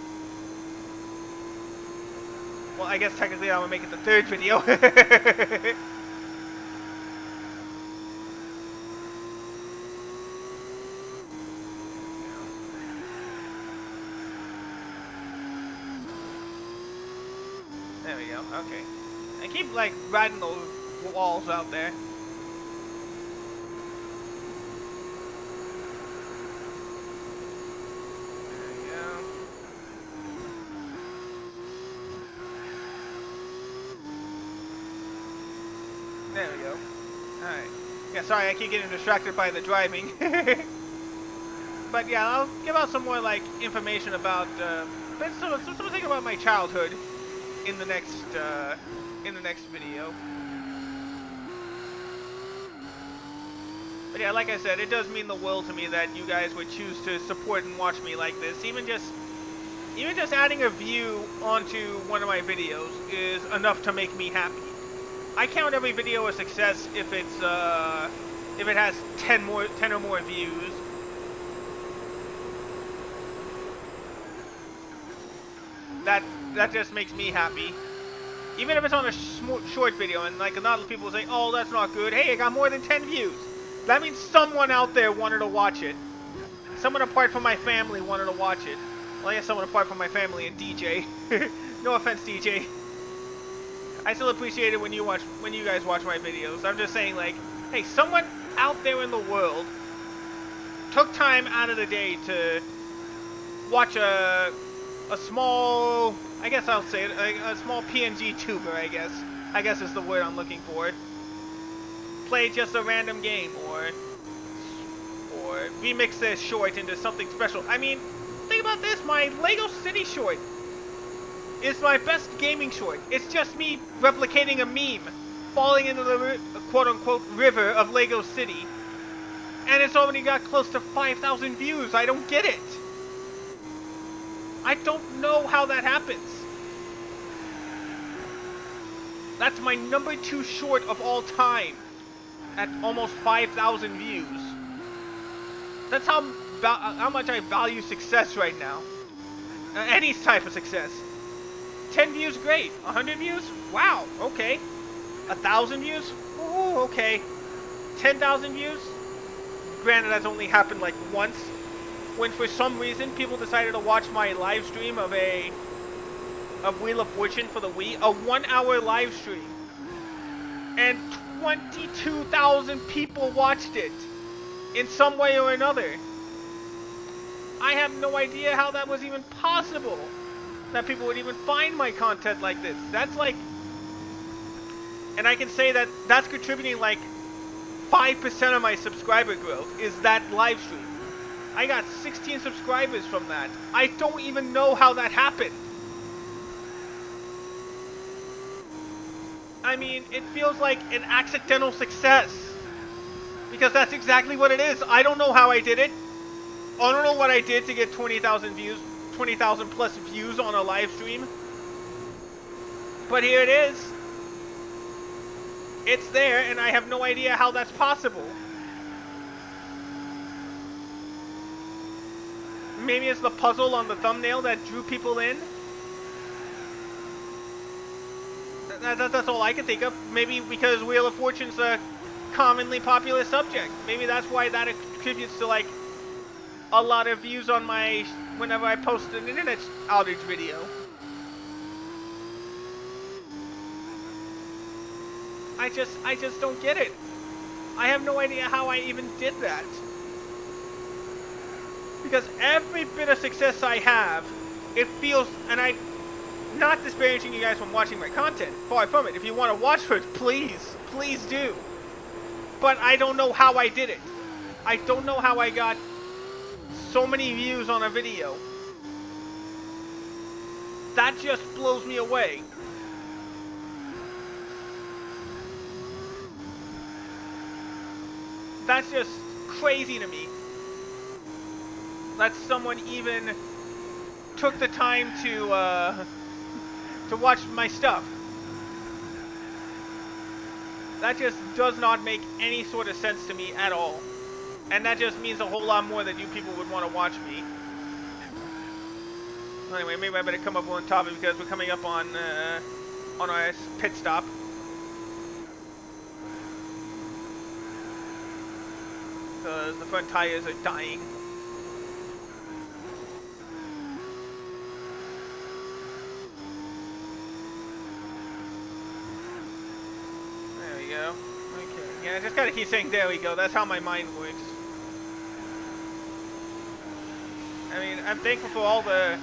Well, I guess technically I'm gonna make it the third video. There we go, okay. I keep, like, riding those walls out there. There we go. There we go. Alright. Yeah, sorry, I keep getting distracted by the driving. But yeah, I'll give out some more, like, information about, something about my childhood in the next video. But yeah, like I said, it does mean the world to me that you guys would choose to support and watch me like this. Even just adding a view onto one of my videos is enough to make me happy. I count every video a success if it's if it has 10 or more views. That just makes me happy. Even if it's on a short video and like a lot of people say, oh, that's not good. Hey, I got more than 10 views. That means someone out there wanted to watch it. Someone apart from my family wanted to watch it. Well, I guess someone apart from my family and DJ. No offense, DJ. I still appreciate it when you guys watch my videos. I'm just saying, like, hey, someone out there in the world took time out of the day to watch a small, I guess I'll say it, a small PNG tuber, I guess is the word I'm looking for. Play just a random game, or remix this short into something special. I mean, think about this, my Lego City short is my best gaming short. It's just me replicating a meme, falling into the quote-unquote river of Lego City. And it's already got close to 5,000 views. I don't get it. I don't know how that happens. That's my #2 short of all time at almost 5,000 views. That's how much I value success right now. Any type of success. 10 views, great. 100 views? Wow, okay. 1,000 views? Ooh, okay. 10,000 views? Granted, that's only happened like once, when for some reason people decided to watch my live stream of Wheel of Fortune for the Wii, a 1-hour live stream, and 22,000 people watched it in some way or another. I have no idea how that was even possible, that people would even find my content like this. That's like, and I can say that that's contributing like 5% of my subscriber growth is that live stream. I got 16 subscribers from that. I don't even know how that happened. I mean, it feels like an accidental success. Because that's exactly what it is. I don't know how I did it. I don't know what I did to get 20,000 views, 20,000 plus views on a live stream. But here it is. It's there, and I have no idea how that's possible. Maybe it's the puzzle on the thumbnail that drew people in. That's all I can think of. Maybe because Wheel of Fortune's a commonly popular subject. Maybe that's why that contributes to like a lot of views on my whenever I post an internet outage video. I just don't get it. I have no idea how I even did that. Because every bit of success I have, it feels, and I'm not disparaging you guys from watching my content, far from it. If you want to watch for it, please do. But I don't know how I did it. I don't know how I got so many views on a video. That just blows me away. That's just crazy to me. That someone even took the time to watch my stuff. That just does not make any sort of sense to me at all. And that just means a whole lot more that you people would want to watch me. Anyway, maybe I better come up on topic because we're coming up on our pit stop. Because the front tires are dying. There we go. Okay. Yeah, I just gotta keep saying there we go. That's how my mind works. I mean, I'm thankful for all the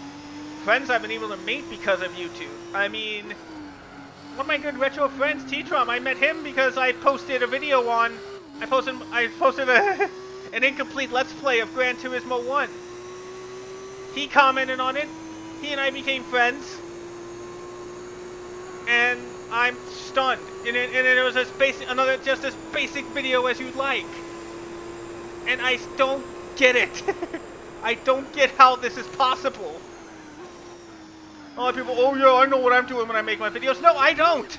friends I've been able to meet because of YouTube. I mean, one of my good retro friends, T-Trum, I met him because I posted a video on... I posted an incomplete Let's Play of Gran Turismo 1. He commented on it. He and I became friends. And I'm stunned. And it was as basic, just as basic video as you'd like. And I don't get it. I don't get how this is possible. A lot of people, oh yeah, I know what I'm doing when I make my videos. No, I don't.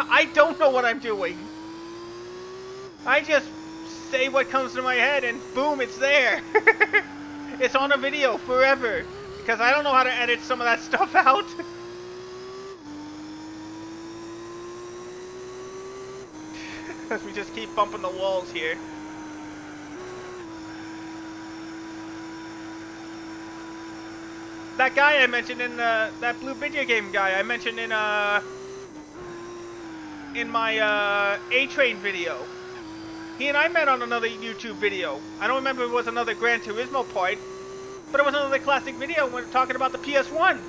I don't know what I'm doing. I just say what comes to my head, and boom, it's there. It's on a video forever. Because I don't know how to edit some of that stuff out. Because we just keep bumping the walls here. That guy I mentioned in that blue video game guy I mentioned in my A-Train video. He and I met on another YouTube video. I don't remember if it was another Gran Turismo part, but it was another classic video when talking about the PS1.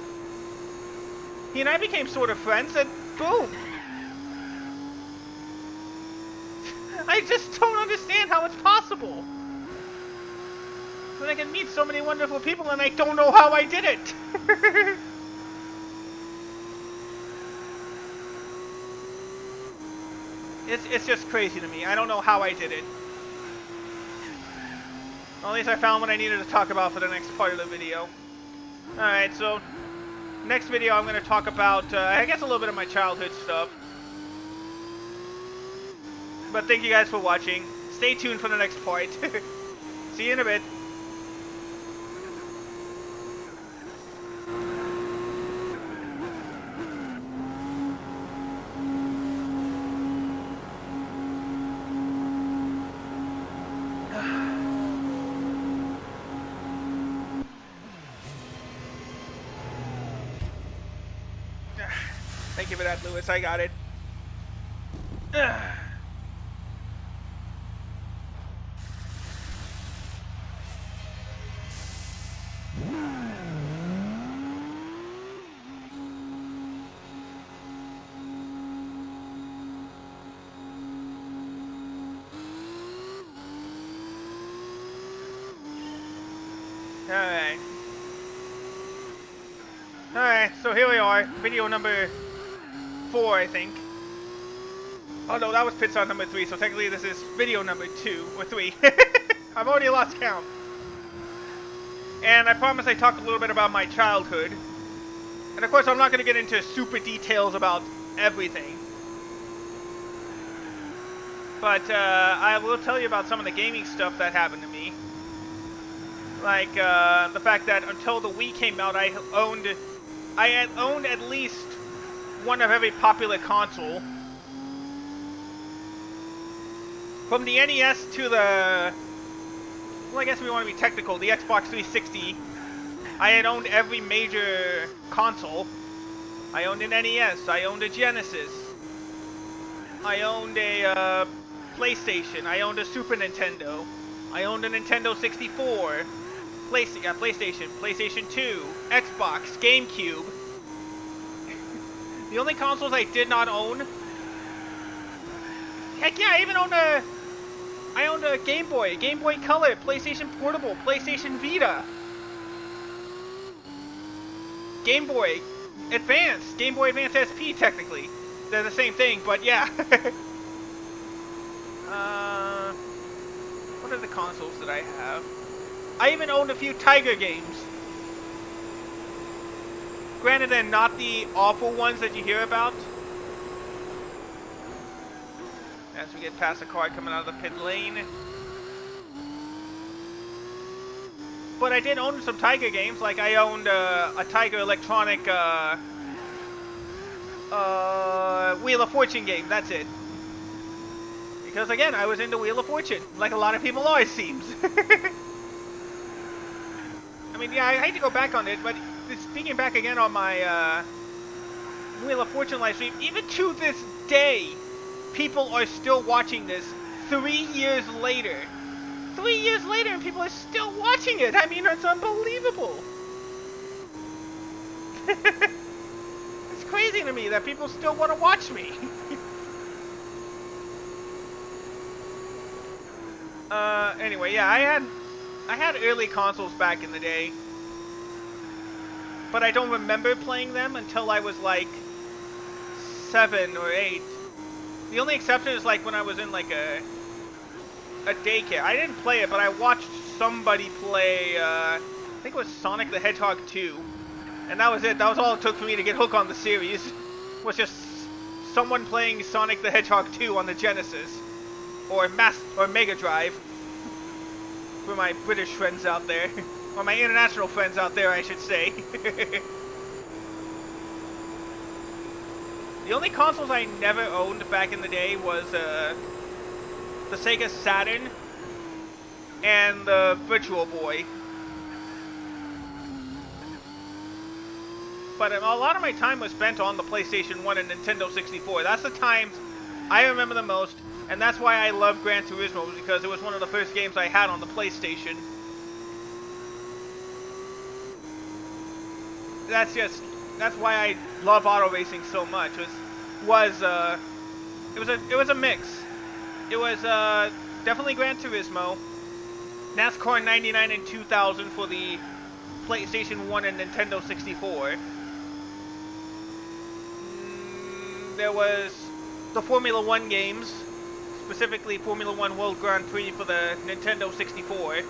He and I became sort of friends, and boom. I just don't understand how it's possible. When I can meet so many wonderful people and I don't know how I did it. It's just crazy to me. I don't know how I did it. Well, at least I found what I needed to talk about for the next part of the video. Alright, so next video I'm going to talk about, I guess, a little bit of my childhood stuff. But thank you guys for watching. Stay tuned for the next part. See you in a bit. Thank you for that, Lewis. I got it. Alright, so here we are. Video number 4, I think. Oh no, that was pit stop number 3, so technically this is video number 2 or 3. I've already lost count. And I promise I talk a little bit about my childhood. And of course I'm not going to get into super details about everything. But I will tell you about some of the gaming stuff that happened to me. Like the fact that until the Wii came out, I had owned at least one of every popular console. From the NES to the, well, I guess we want to be technical, the Xbox 360, I had owned every major console. I owned an NES, I owned a Genesis, I owned a PlayStation, I owned a Super Nintendo, I owned a Nintendo 64, PlayStation, PlayStation 2, Xbox, GameCube. The only consoles I did not own, heck yeah, I even owned I owned a Game Boy Color, PlayStation Portable, PlayStation Vita, Game Boy Advance, Game Boy Advance SP, technically. They're the same thing, but yeah. What are the consoles that I have? I even owned a few Tiger games. Granted, they're not the awful ones that you hear about. As we get past the car coming out of the pit lane. But I did own some Tiger games, like I owned a Tiger Electronic Wheel of Fortune game, that's it. Because again, I was into Wheel of Fortune, like a lot of people are, it seems. I mean, yeah, I hate to go back on it, but speaking back again on my Wheel of Fortune live stream, even to this day, people are still watching this 3 years later. 3 years later, and people are still watching it. I mean, it's unbelievable. It's crazy to me that people still want to watch me. Anyway, yeah, I had early consoles back in the day, but I don't remember playing them until I was like 7 or 8. The only exception is like when I was in like a daycare. I didn't play it, but I watched somebody play, I think it was Sonic the Hedgehog 2. And that was it. That was all it took for me to get hooked on the series. Was just someone playing Sonic the Hedgehog 2 on the Genesis. or Mega Drive for my British friends out there, or my international friends out there, I should say. The only consoles I never owned back in the day was the Sega Saturn and the Virtual Boy. But a lot of my time was spent on the PlayStation 1 and Nintendo 64. That's the times I remember the most, and that's why I love Gran Turismo, because it was one of the first games I had on the PlayStation. That's why I love auto racing so much. It was a mix. It was definitely Gran Turismo, NASCAR 99 and 2000 for the PlayStation 1 and Nintendo 64. There was the Formula 1 games, specifically Formula 1 World Grand Prix for the Nintendo 64.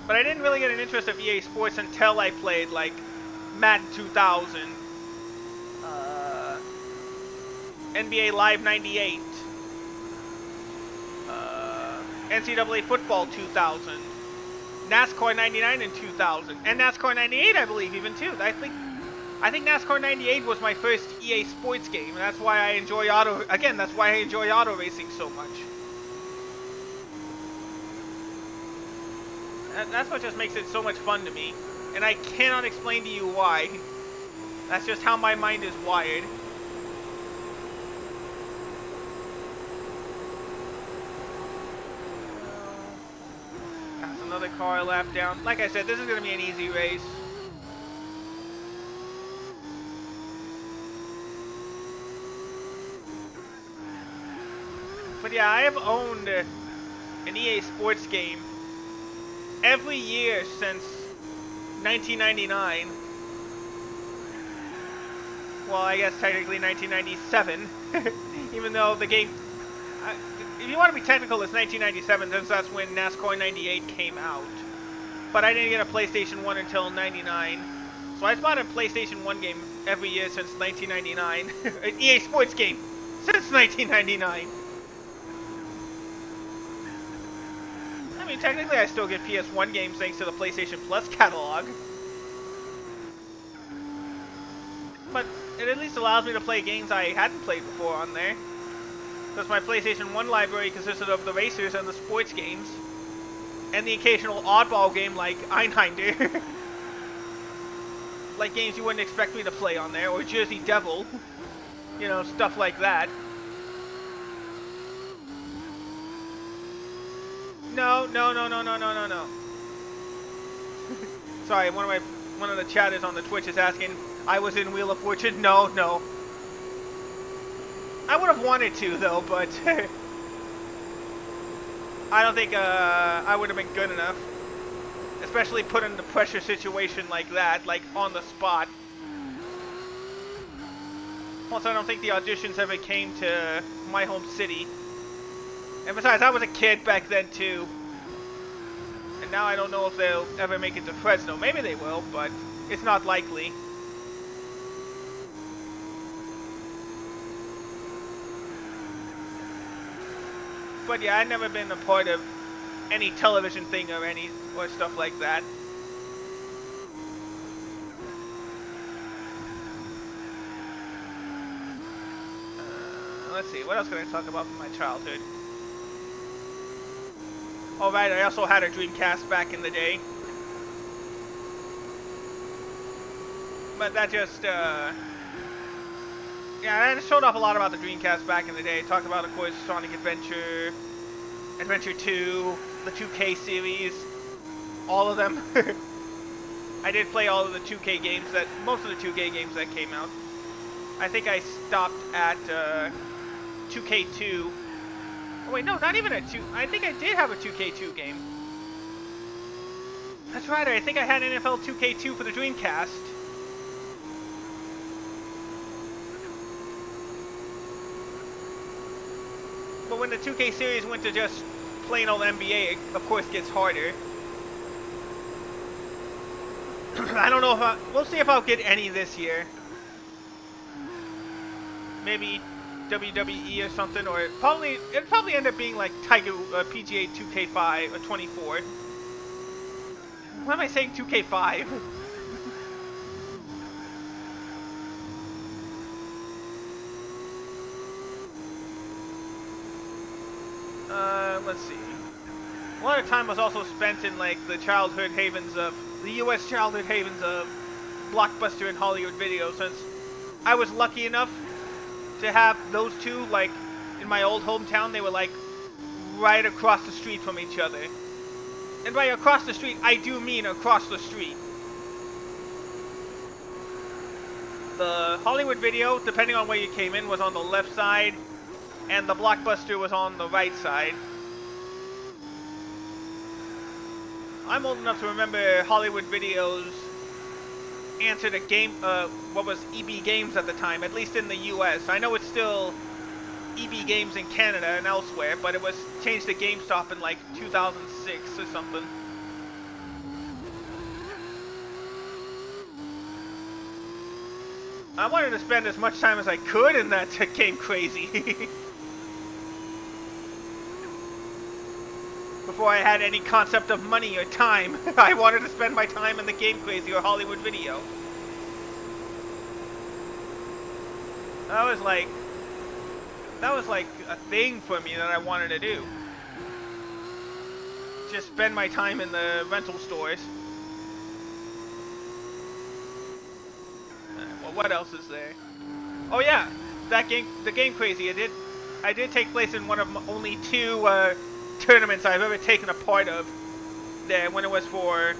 But I didn't really get an interest of EA Sports until I played, like, Madden 2000, NBA Live 98, NCAA Football 2000, NASCAR 99 and 2000, and NASCAR 98, I believe, even too. I think NASCAR 98 was my first EA Sports game, and that's why I enjoy auto racing so much. That's what just makes it so much fun to me, and I cannot explain to you why. That's just how my mind is wired. That's another car lap down. Like I said, this is going to be an easy race. But yeah, I have owned an EA Sports game every year since 1999. Well, I guess technically 1997, even though the game, if you want to be technical, it's 1997, since that's when NASCAR 98 came out. But I didn't get a PlayStation 1 until 99, so I bought a PlayStation 1 game every year since 1999, an EA Sports game since 1999. I mean, technically I still get PS1 games thanks to the PlayStation Plus catalog. But it at least allows me to play games I hadn't played before on there. Because my PlayStation 1 library consisted of the racers and the sports games. And the occasional oddball game like Einhinder. Like games you wouldn't expect me to play on there. Or Jersey Devil. You know, stuff like that. No. Sorry, one of the chatters on the Twitch is asking, I was in Wheel of Fortune? No. I would have wanted to, though, but I don't think I would have been good enough. Especially put in the pressure situation like that, like on the spot. Plus, I don't think the auditions ever came to my home city. And besides, I was a kid back then, too. And now I don't know if they'll ever make it to Fresno. Maybe they will, but it's not likely. But yeah, I've never been a part of any television thing or stuff like that. Let's see, what else can I talk about from my childhood? Oh right, I also had a Dreamcast back in the day. But that just, yeah, I just showed off a lot about the Dreamcast back in the day. Talked about, of course, Sonic Adventure, Adventure 2, the 2K series, all of them. I did play all of the 2K games, most of the 2K games that came out. I think I stopped at 2K2. Oh wait, no, not even a 2. I think I did have a 2K2 game. That's right, I think I had NFL 2K2 for the Dreamcast. But when the 2K series went to just plain old NBA, it of course gets harder. I don't know if we'll see if I'll get any this year. maybe WWE or something, or it'd probably end up being like Tiger PGA 2K5 or 24. Why am I saying 2K5? Let's see. A lot of time was also spent in like the childhood havens of the U.S. childhood havens of Blockbuster and Hollywood Video, since I was lucky enough to have those two, like, in my old hometown. They were like right across the street from each other. And by across the street, I do mean across the street. The Hollywood Video, depending on where you came in, was on the left side, and the Blockbuster was on the right side. I'm old enough to remember Hollywood Video's answer to game, what was EB Games at the time, at least in the US. I know it's still EB Games in Canada and elsewhere, but it was changed to GameStop in like 2006 or something. I wanted to spend as much time as I could in that Game Crazy. Before I had any concept of money or time, I wanted to spend my time in the Game Crazy or Hollywood Video. That was like a thing for me that I wanted to do. Just spend my time in the rental stores. Well, what else is there? Oh yeah, that game, the Game Crazy. I did take place in one of only two tournaments I've ever taken a part of there, when it was for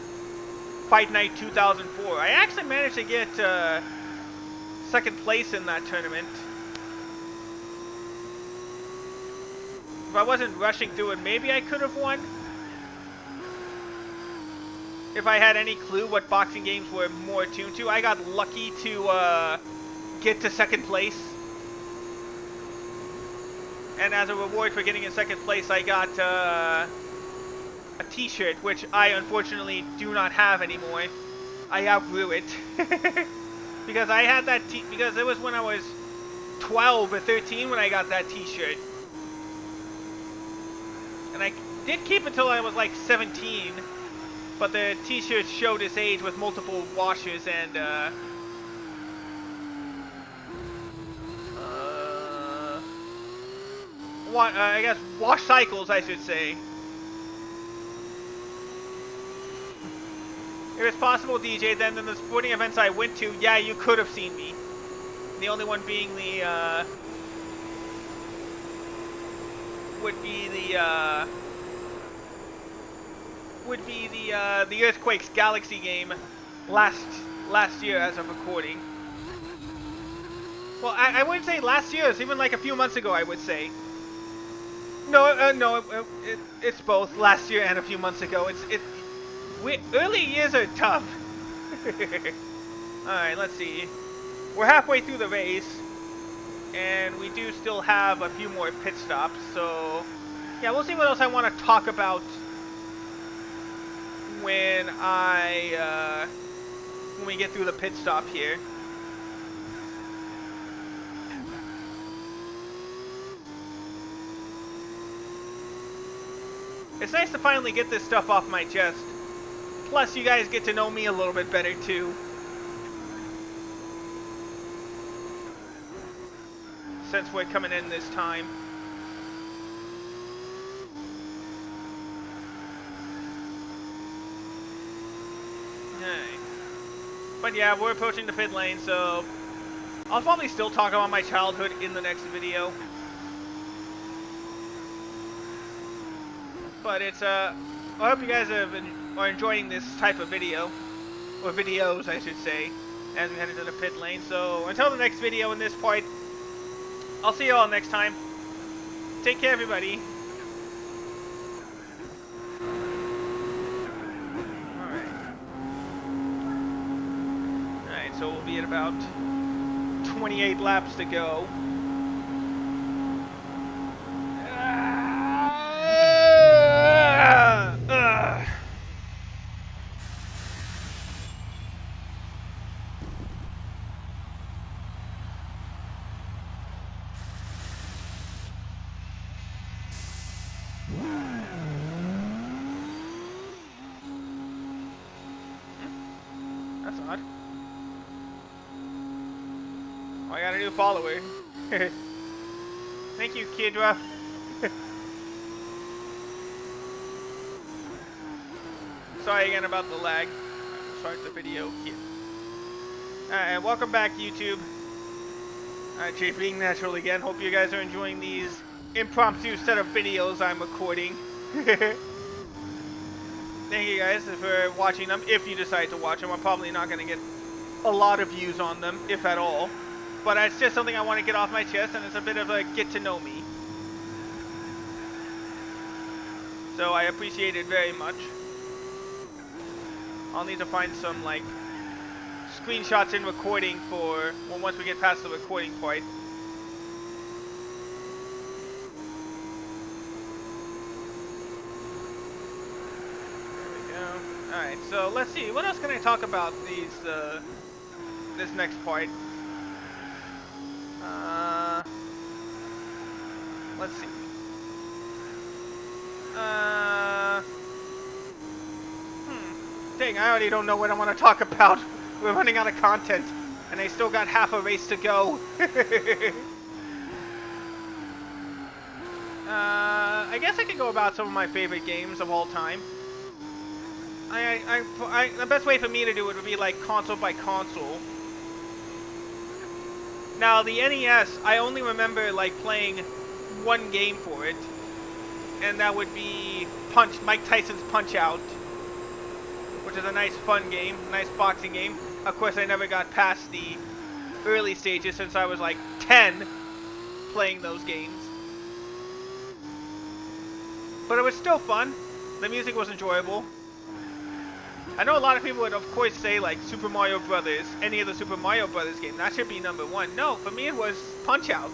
Fight Night 2004. I actually managed to get second place in that tournament. If I wasn't rushing through it, maybe I could have won. If I had any clue what boxing games were more attuned to. I got lucky to get to second place. And as a reward for getting in second place, I got a t-shirt, which I unfortunately do not have anymore. I outgrew it. Because I had that because it was when I was 12 or 13 when I got that t-shirt. And I did keep it till I was like 17. But the t-shirt showed its age with multiple washers and I guess wash cycles, I should say. If it's possible, DJ, then in the sporting events I went to, yeah, you could have seen me. The only one being the would be the Earthquakes Galaxy game last year as of recording. Well, I wouldn't say last year. It's even like a few months ago, I would say. No, it's both last year and a few months ago. Early years are tough. All right, let's see. We're halfway through the race, and we do still have a few more pit stops. So, yeah, we'll see what else I want to talk about when we get through the pit stop here. It's nice to finally get this stuff off my chest. Plus, you guys get to know me a little bit better, too. Since we're coming in this time. Alright. But yeah, we're approaching the pit lane, so I'll probably still talk about my childhood in the next video. But it's, I hope you guys are enjoying this type of video, or videos, I should say, as we head into the pit lane. So, until the next video in this part, I'll see you all next time. Take care, everybody. Alright, so we'll be at about 28 laps to go. That's odd. Oh, I got a new follower. Thank you, Kidra. Sorry again about the lag. Start the video here. And welcome back, YouTube. Jay being natural again. Hope you guys are enjoying these impromptu set of videos I'm recording. Thank you guys for watching them. If you decide to watch them, I'm probably not going to get a lot of views on them, if at all. But it's just something I want to get off my chest, and it's a bit of a get to know me. So I appreciate it very much. I'll need to find some, like, screenshots in recording for, well, once we get past the recording part. There we go. Alright, so let's see. What else can I talk about this next part? Let's see. Dang, I already don't know what I want to talk about. We're running out of content, and I still got half a race to go. I guess I could go about some of my favorite games of all time. The best way for me to do it would be like console by console. Now, the NES, I only remember like playing one game for it, and that would be Mike Tyson's Punch-Out, which is a nice fun game, nice boxing game. Of course, I never got past the early stages since I was like 10 playing those games. But it was still fun. The music was enjoyable. I know a lot of people would, of course, say like Super Mario Brothers, any of the Super Mario Brothers game. That should be #1. No, for me it was Punch-Out.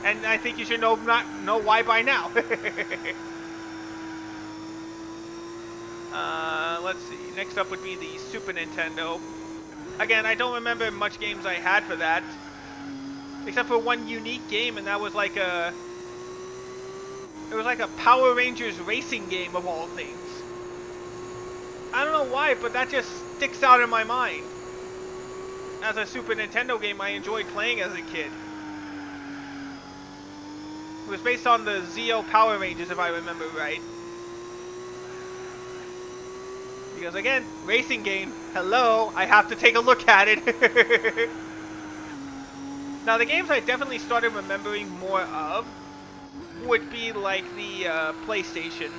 And I think you should know why by now. Let's see. Next up would be the Super Nintendo. Again, I don't remember much games I had for that, except for one unique game, and that was like it was like a Power Rangers racing game of all things. I don't know why, but that just sticks out in my mind. As a Super Nintendo game I enjoyed playing as a kid. It was based on the Zeo Power Rangers, if I remember right. Because again, racing game, hello, I have to take a look at it. Now the games I definitely started remembering more of would be like the PlayStation.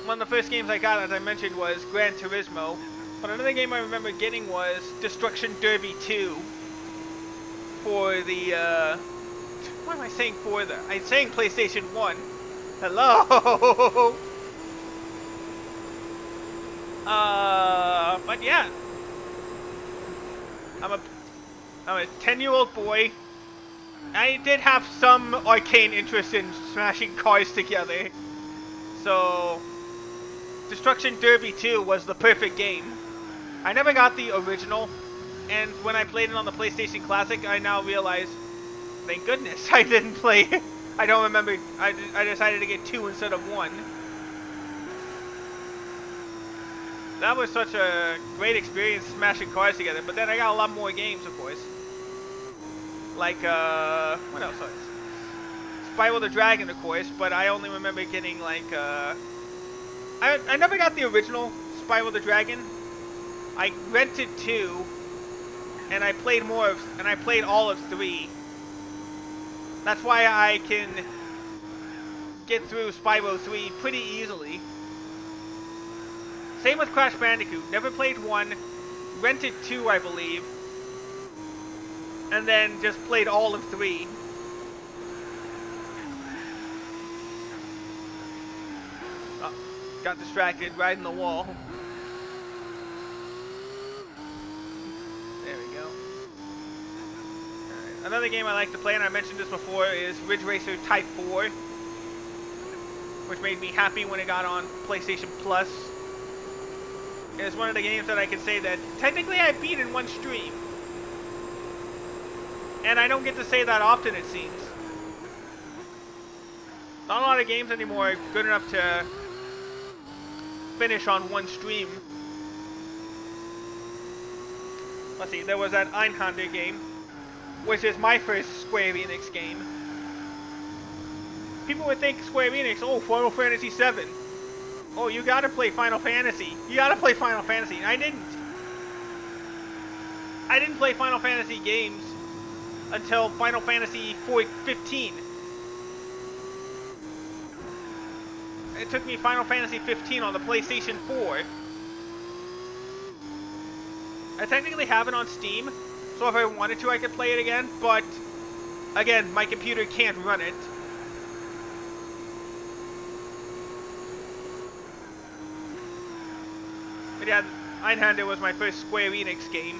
One of the first games I got, as I mentioned, was Gran Turismo. But another game I remember getting was Destruction Derby 2 for the, what am I saying for the? I'm saying PlayStation 1. Hello! But yeah. I'm a 10-year-old boy. I did have some arcane interest in smashing cars together. So, Destruction Derby 2 was the perfect game. I never got the original, and when I played it on the PlayStation Classic, I now realize, thank goodness I didn't play it. I don't remember, I decided to get 2 instead of 1. That was such a great experience smashing cars together, but then I got a lot more games, of course. Like, what else was it? Spyro the Dragon, of course, but I only remember getting, like, I never got the original Spyro the Dragon. I rented 2, and I played all of 3. That's why I can get through Spyro 3 pretty easily. Same with Crash Bandicoot. Never played 1, rented 2, I believe, and then just played all of 3. Oh, got distracted, riding the wall. There we go. Alright. Another game I like to play, and I mentioned this before, is Ridge Racer Type 4, which made me happy when it got on PlayStation Plus. It's one of the games that I can say that technically I beat in one stream. And I don't get to say that often, it seems. Not a lot of games anymore are good enough to finish on one stream. let's see, there was that Einhander game, which is my first Square Enix game. People would think Square Enix, oh, Final Fantasy VII. Oh, you gotta play Final Fantasy. You gotta play Final Fantasy. I didn't. I didn't play Final Fantasy games until Final Fantasy 15. It took me Final Fantasy 15 on the PlayStation 4. I technically have it on Steam, so if I wanted to I could play it again, but again, my computer can't run it. But yeah, Einhander was my first Square Enix game.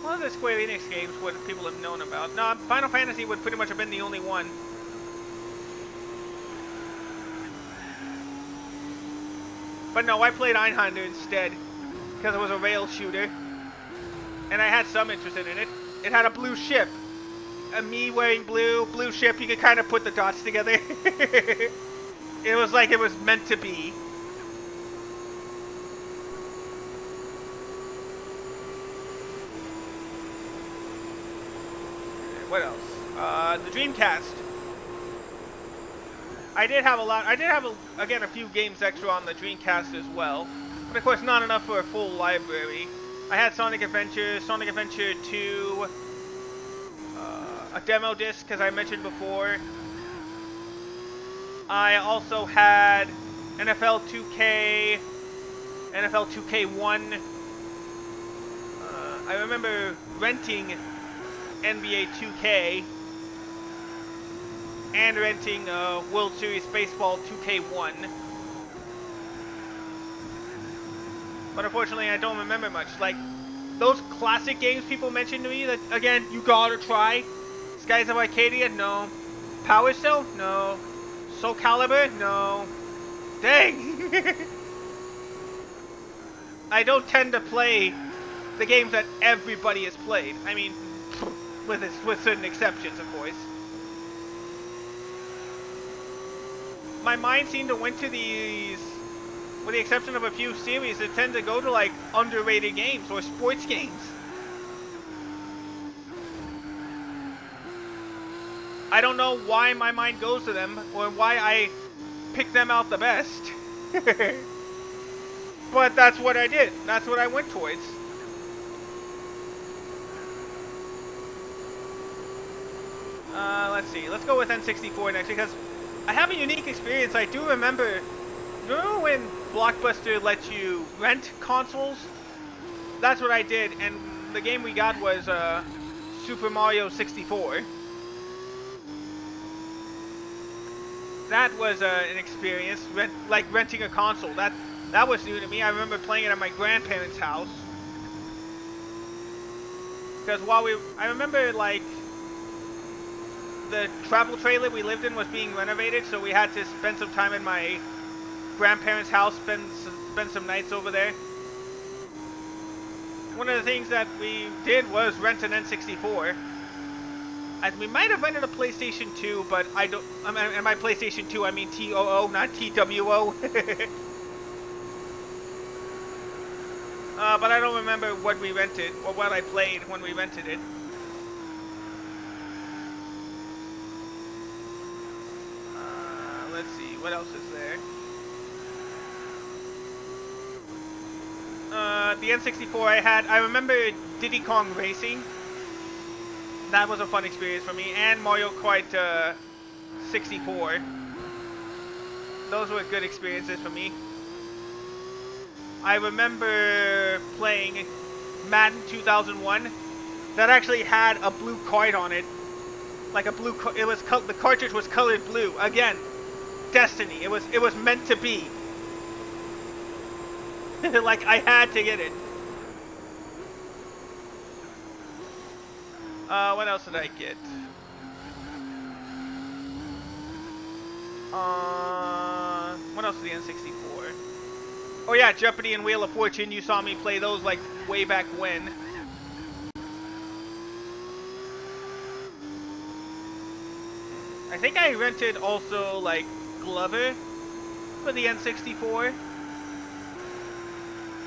What other Square Enix games would people have known about? No, Final Fantasy would pretty much have been the only one. But no, I played Einhander instead, because it was a rail shooter, and I had some interest in it. It had a blue ship. Me wearing blue ship, you could kind of put the dots together. It was like it was meant to be. What else? The Dreamcast. I did have again, a few games extra on the Dreamcast as well. But of course, not enough for a full library. I had Sonic Adventure, Sonic Adventure 2, a demo disc, as I mentioned before. I also had NFL 2K, NFL 2K1. I remember renting NBA 2K and renting World Series Baseball 2K1. But unfortunately, I don't remember much. Like, those classic games people mentioned to me that, again, you gotta try. Skies of Arcadia? No. Power Cell? No. Soul Calibur? No. Dang! I don't tend to play the games that everybody has played. I mean, with certain exceptions, of course. My mind seemed to went to these, with the exception of a few series, that tend to go to like underrated games or sports games. I don't know why my mind goes to them or why I pick them out the best. But that's what I did. That's what I went towards. Let's see. Let's go with N64 next, because I have a unique experience. I do remember when Blockbuster lets you rent consoles? That's what I did, and the game we got was Super Mario 64. That was an experience, like renting a console. That was new to me. I remember playing it at my grandparents' house. Because I remember like the travel trailer we lived in was being renovated, so we had to spend some time in my grandparents' house, spend some nights over there. One of the things that we did was rent an N64. And we might have rented a PlayStation 2, but I don't. And by PlayStation 2, I mean TOO, not TWO. But I don't remember what we rented or what I played when we rented it. Let's see, what else is there? The N64 I remember Diddy Kong Racing. That was a fun experience for me, and Mario Kart 64. Those were good experiences for me. I remember playing Madden 2001. That actually had a blue card on it, like a blue. The cartridge was colored blue. Again, Destiny. It was meant to be. Like, I had to get it. What else did I get? What else is the N64? Oh yeah, Jeopardy and Wheel of Fortune. You saw me play those like way back when. I think I rented also like Glover for the N64.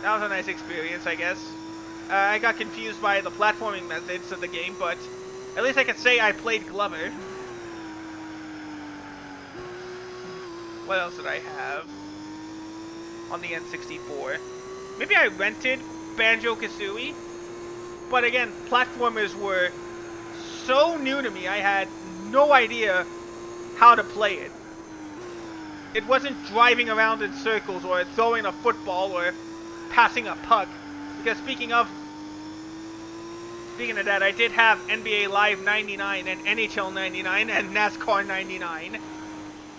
That was a nice experience, I guess. I got confused by the platforming methods of the game, but at least I could say I played Glover. What else did I have on the N64? Maybe I rented Banjo-Kazooie, but again, platformers were so new to me, I had no idea how to play it. It wasn't driving around in circles or throwing a football or passing a puck. Because speaking of that, I did have NBA Live 99 and NHL 99 and NASCAR 99,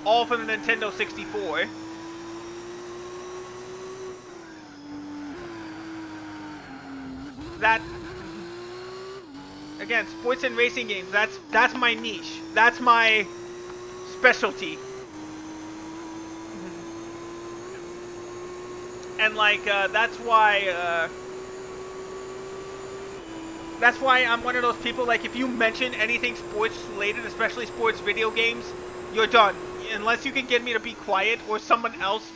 all for the Nintendo 64. That, again, sports and racing games, that's my niche. That's my specialty. And like, that's why I'm one of those people, like, if you mention anything sports related, especially sports video games, you're done. Unless you can get me to be quiet or someone else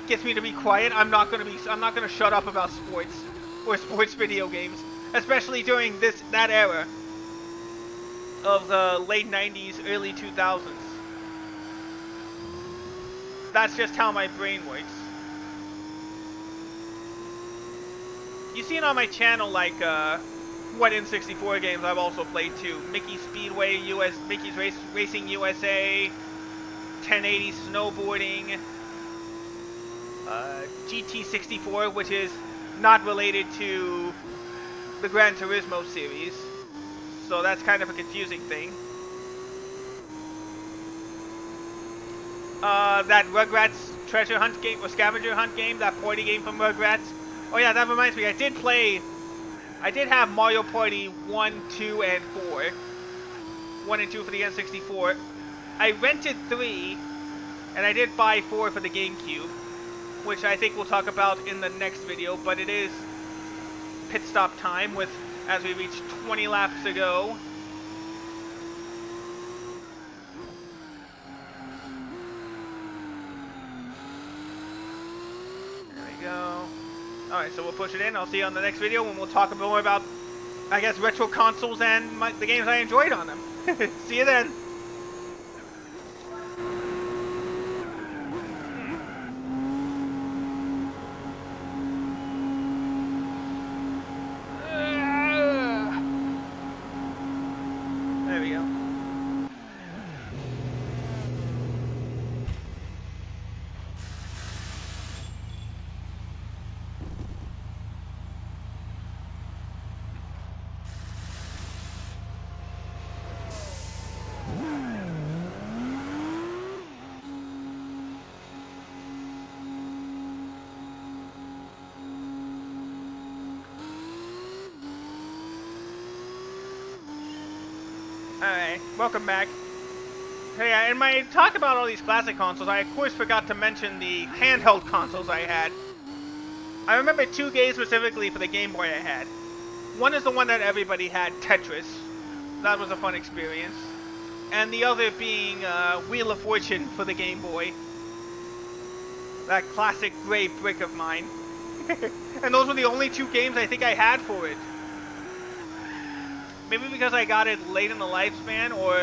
gets me to be quiet, I'm not gonna shut up about sports or sports video games, especially during that era of the late 90s, early 2000s. That's just how my brain works. You've seen on my channel, like, what N64 games I've also played too. Mickey Speedway, Mickey's Racing USA, 1080 Snowboarding, GT64, which is not related to the Gran Turismo series. So that's kind of a confusing thing. That Rugrats treasure hunt game, or scavenger hunt game, that party game from Rugrats. Oh yeah, that reminds me, I did have Mario Party 1, 2, and 4. 1 and 2 for the N64. I rented 3, and I did buy 4 for the GameCube, which I think we'll talk about in the next video, but it is pit stop time as we reach 20 laps to go. There we go. Alright, so we'll push it in. I'll see you on the next video when we'll talk more about, I guess, retro consoles and the games I enjoyed on them. See you then. There we go. Alright, welcome back. Hey, in my talk about all these classic consoles, I of course forgot to mention the handheld consoles I had. I remember 2 games specifically for the Game Boy I had. One is the one that everybody had, Tetris. That was a fun experience. And the other being Wheel of Fortune for the Game Boy. That classic gray brick of mine. And those were the only 2 games I think I had for it. Maybe because I got it late in the lifespan, or,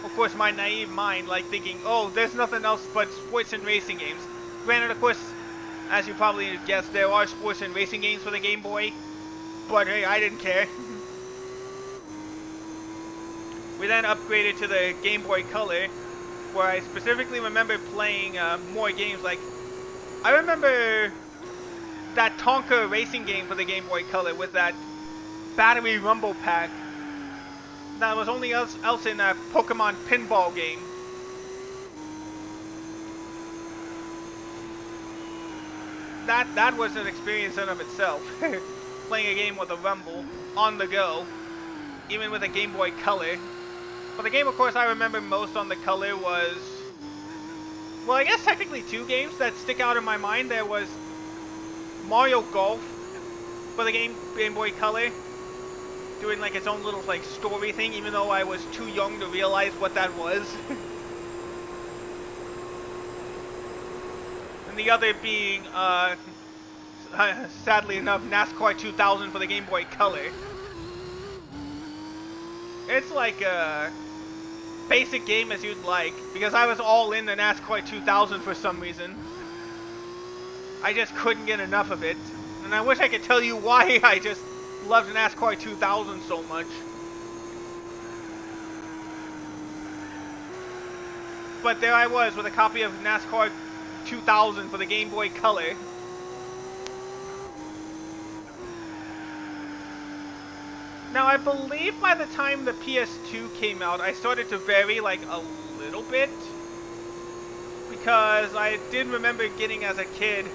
of course, my naive mind, like, thinking, oh, there's nothing else but sports and racing games. Granted, of course, as you probably guessed, there are sports and racing games for the Game Boy, but hey, I didn't care. We then upgraded to the Game Boy Color, where I specifically remember playing more games. Like, I remember that Tonka racing game for the Game Boy Color with that battery rumble pack. That was only else in a Pokemon pinball game. That was an experience in of itself. Playing a game with a rumble on the go, even with a Game Boy Color. But the game, of course, I remember most on the Color was, well, I guess technically 2 games that stick out in my mind. There was Mario Golf for the Game Boy Color, doing like its own little like story thing, even though I was too young to realize what that was. And the other being sadly enough, NASCAR 2000 for the Game Boy Color. It's like a basic game as you'd like, because I was all in the NASCAR 2000 for some reason. I just couldn't get enough of it. And I wish I could tell you why I just loved NASCAR 2000 so much. But there I was with a copy of NASCAR 2000 for the Game Boy Color. Now, I believe by the time the PS2 came out, I started to vary, like, a little bit. Because I did remember getting, as a kid,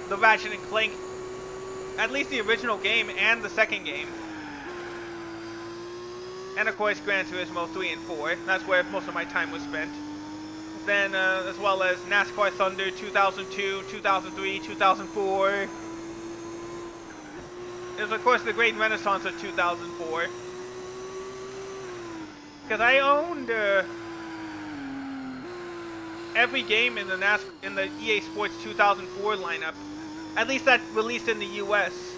the Ratchet and Clank, at least the original game and the second game. And, of course, Gran Turismo 3 and 4. That's where most of my time was spent. Then, as well as NASCAR Thunder 2002, 2003, 2004. There's, of course, the Great Renaissance of 2004. Because I owned every game in the EA Sports 2004 lineup. At least that released in the US.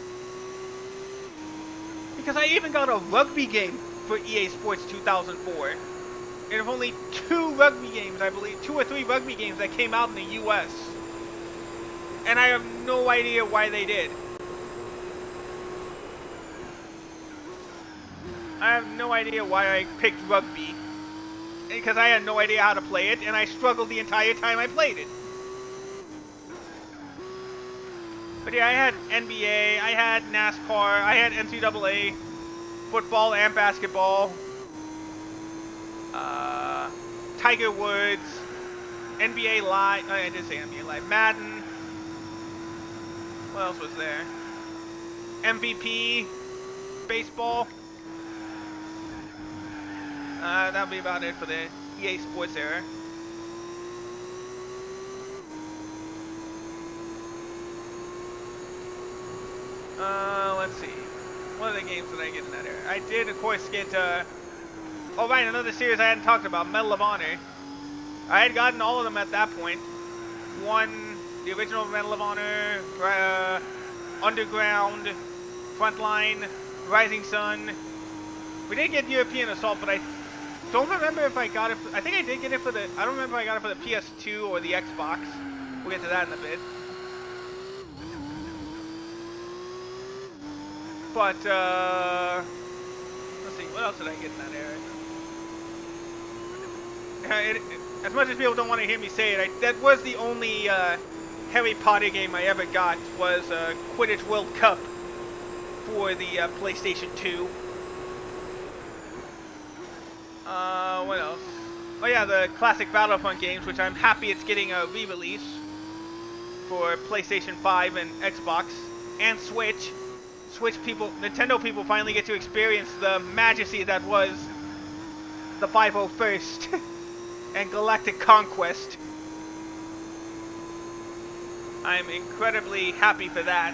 Because I even got a rugby game for EA Sports 2004. And only 2 rugby games, I believe, 2 or 3 rugby games that came out in the US. And I have no idea why they did. I have no idea why I picked rugby. Because I had no idea how to play it, and I struggled the entire time I played it. But yeah, I had NBA, I had NASCAR, I had NCAA, football and basketball, Tiger Woods, NBA Live, I did say NBA Live, Madden, what else was there? MVP, baseball. That'll be about it for the EA Sports era. Let's see. What other games did I get in that era? I did, of course, get, oh right, another series I hadn't talked about, Medal of Honor. I had gotten all of them at that point. One, the original Medal of Honor, Underground, Frontline, Rising Sun. We did get European Assault, but I don't remember if I got it. I think I did get it for the. I don't remember if I got it for the PS2 or the Xbox. We'll get to that in a bit. But let's see. What else did I get in that era? As much as people don't want to hear me say it, that was the only Harry Potter game I ever got. Was Quidditch World Cup for the PlayStation 2. What else? Oh yeah, the classic Battlefront games, which I'm happy it's getting a re-release for PlayStation 5 and Xbox and Switch. Nintendo people finally get to experience the majesty that was the 501st and Galactic Conquest. I'm incredibly happy for that.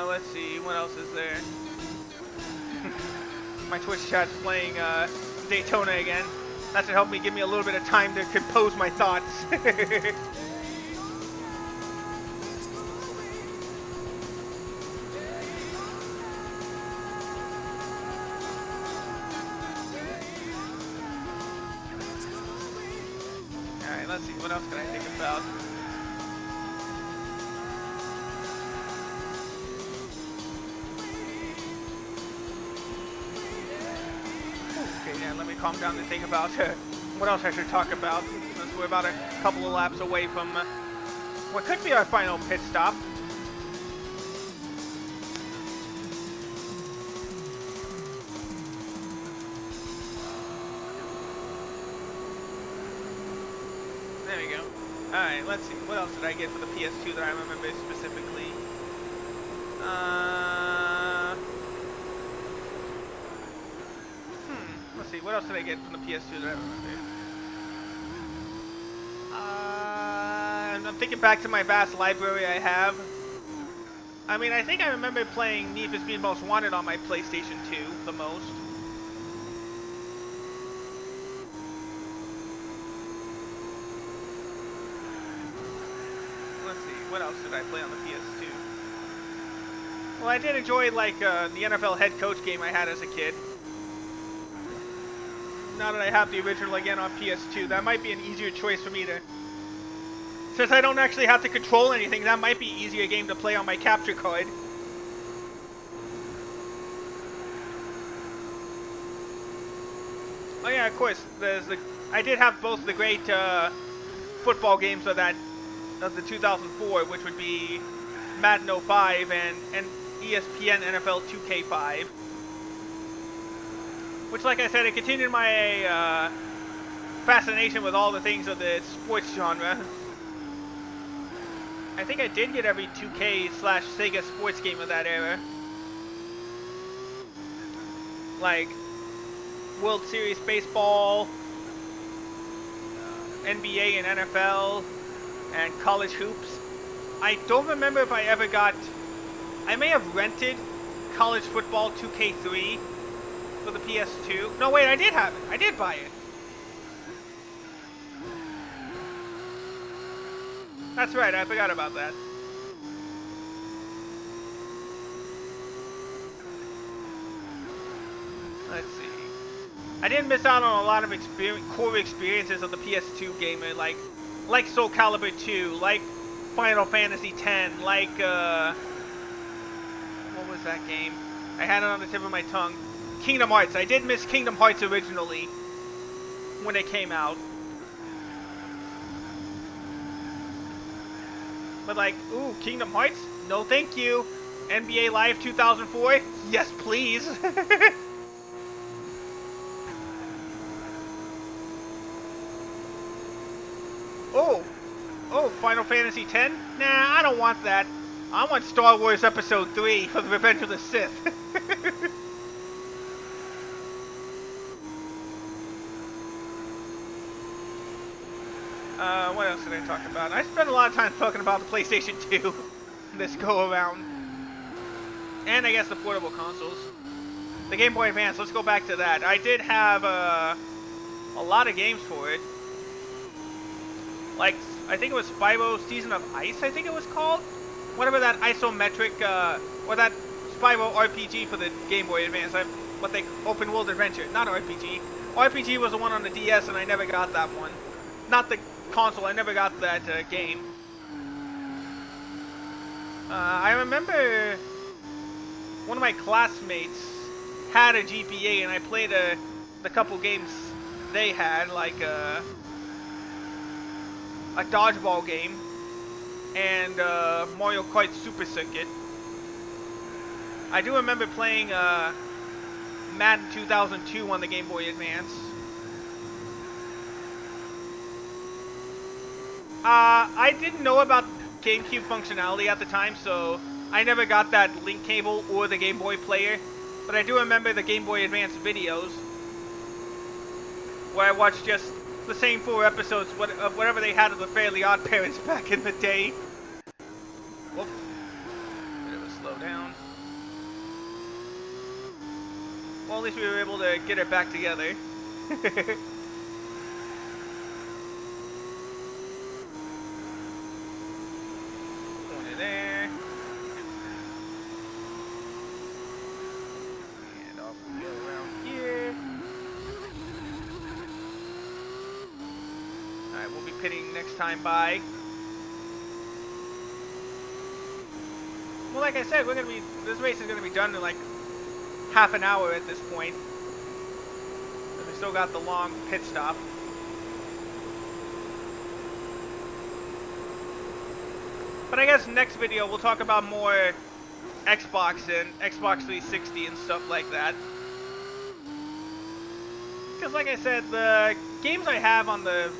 Let's see, what else is there? My Twitch chat's playing Daytona again. That should help me, give me a little bit of time to compose my thoughts. Alright, let's see, what else can I think about? Okay, yeah, let me calm down and think about what else I should talk about. Since we're about a couple of laps away from what could be our final pit stop. There we go. Alright, let's see. What else did I get for the PS2 that I remember specifically? Let's see, what else did I get from the PS2 that I remember? I'm thinking back to my vast library I have. I mean, I think I remember playing Need for Speed Most Wanted on my PlayStation 2 the most. What else did I play on the PS2? Well, I did enjoy, like, the NFL head coach game I had as a kid. Now that I have the original again on PS2, that might be an easier choice for me to... Since I don't actually have to control anything, that might be an easier game to play on my capture card. Oh yeah, of course, I did have both the great football games of the 2004, which would be Madden 05 and ESPN NFL 2K5. Which, like I said, it continued my fascination with all the things of the sports genre. I think I did get every 2K/Sega sports game of that era. Like World Series Baseball, NBA and NFL, and college hoops. I don't remember if I ever got... I may have rented College Football 2K3 for the PS2. No, wait, I did have it. I did buy it. That's right, I forgot about that. Let's see. I didn't miss out on a lot of core experiences of the PS2 gamer, like Soul Calibur 2, like Final Fantasy X, like, what was that game? I had it on the tip of my tongue. Kingdom Hearts. I did miss Kingdom Hearts originally when it came out. But like, ooh, Kingdom Hearts? No thank you. NBA Live 2004? Yes, please. Oh, Final Fantasy X? Nah, I don't want that. I want Star Wars Episode 3 for the Revenge of the Sith. What else did I talk about? I spent a lot of time talking about the PlayStation 2 this go around. And I guess the portable consoles. The Game Boy Advance, let's go back to that. I did have a lot of games for it. Like, I think it was Spyro Season of Ice, I think it was called. Whatever that isometric, or that Spyro RPG for the Game Boy Advance. Open World Adventure, not RPG. RPG was the one on the DS and I never got that one. Not the console, I never got that game. I remember one of my classmates had a GPA and I played the couple games they had, like a dodgeball game and Mario Kart Super Circuit. I do remember playing Madden 2002 on the Game Boy Advance. I didn't know about GameCube functionality at the time, so I never got that link cable or the Game Boy player. But I do remember the Game Boy Advance videos, where I watched just the same 4 episodes of whatever they had of the Fairly Odd Parents back in the day. Whoop. Bit of a slow down. Well, at least we were able to get it back together. There. And off we go around here. Alright, we'll be pitting next time by. Well, like I said, this race is gonna be done in like half an hour at this point. But we still got the long pit stop. But I guess next video we'll talk about more Xbox and Xbox 360 and stuff like that. Because like I said, the games I have on the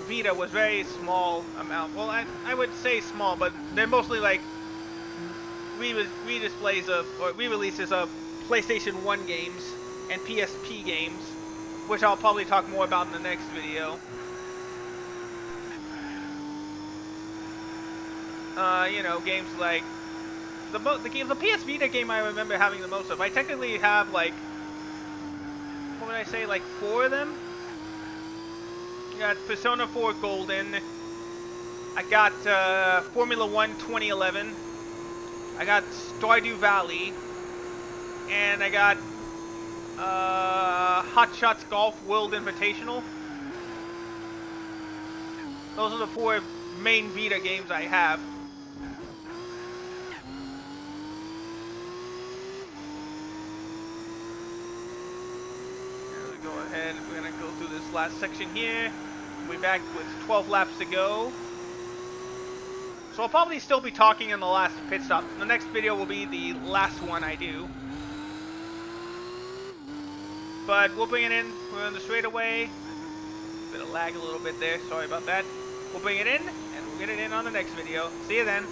Vita was very small amount. Well, I would say small, but they're mostly like re-displays of, or re-releases of PlayStation 1 games and PSP games, which I'll probably talk more about in the next video. You know, games like the PS Vita game I remember having the most of. I technically have like, what would I say, like 4 of them? You got Persona 4 Golden, I got Formula 1 2011. I got Stardew Valley. And I got Hot Shots Golf World Invitational. Those are the 4 main Vita games I have. Go ahead, we're gonna go through this last section here. We'll be back with 12 laps to go. So I'll probably still be talking in the last pit stop. The next video will be the last one I do. But we'll bring it in. We're on the straightaway. Bit of lag a little bit there. Sorry about that. We'll bring it in, and we'll get it in on the next video. See you then.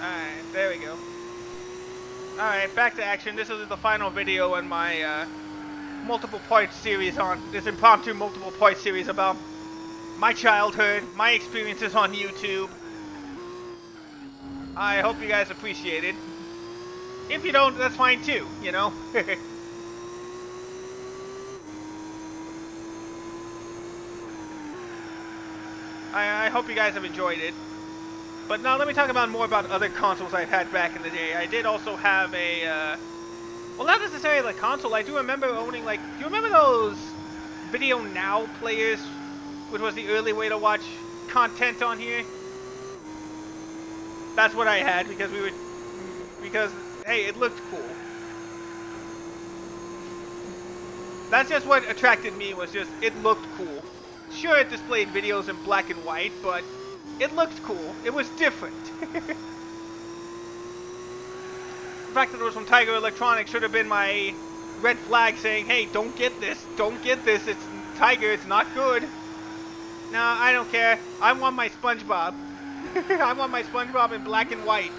Alright, there we go. Alright, back to action. This is the final video in my multiple part series on this impromptu multiple part series about my childhood, my experiences on YouTube. I hope you guys appreciate it. If you don't, that's fine too, you know? I hope you guys have enjoyed it. But now let me talk about more about other consoles I've had back in the day. I did also have a, well, not necessarily a console. I do remember owning, like, do you remember those Video Now players, which was the early way to watch content on here? That's what I had because hey, it looked cool. That's just what attracted me, was just, it looked cool. Sure, it displayed videos in black and white, but it looked cool. It was different. The fact that it was from Tiger Electronics should have been my red flag saying, hey, don't get this. Don't get this. It's Tiger. It's not good. No, I don't care. I want my SpongeBob. I want my SpongeBob in black and white.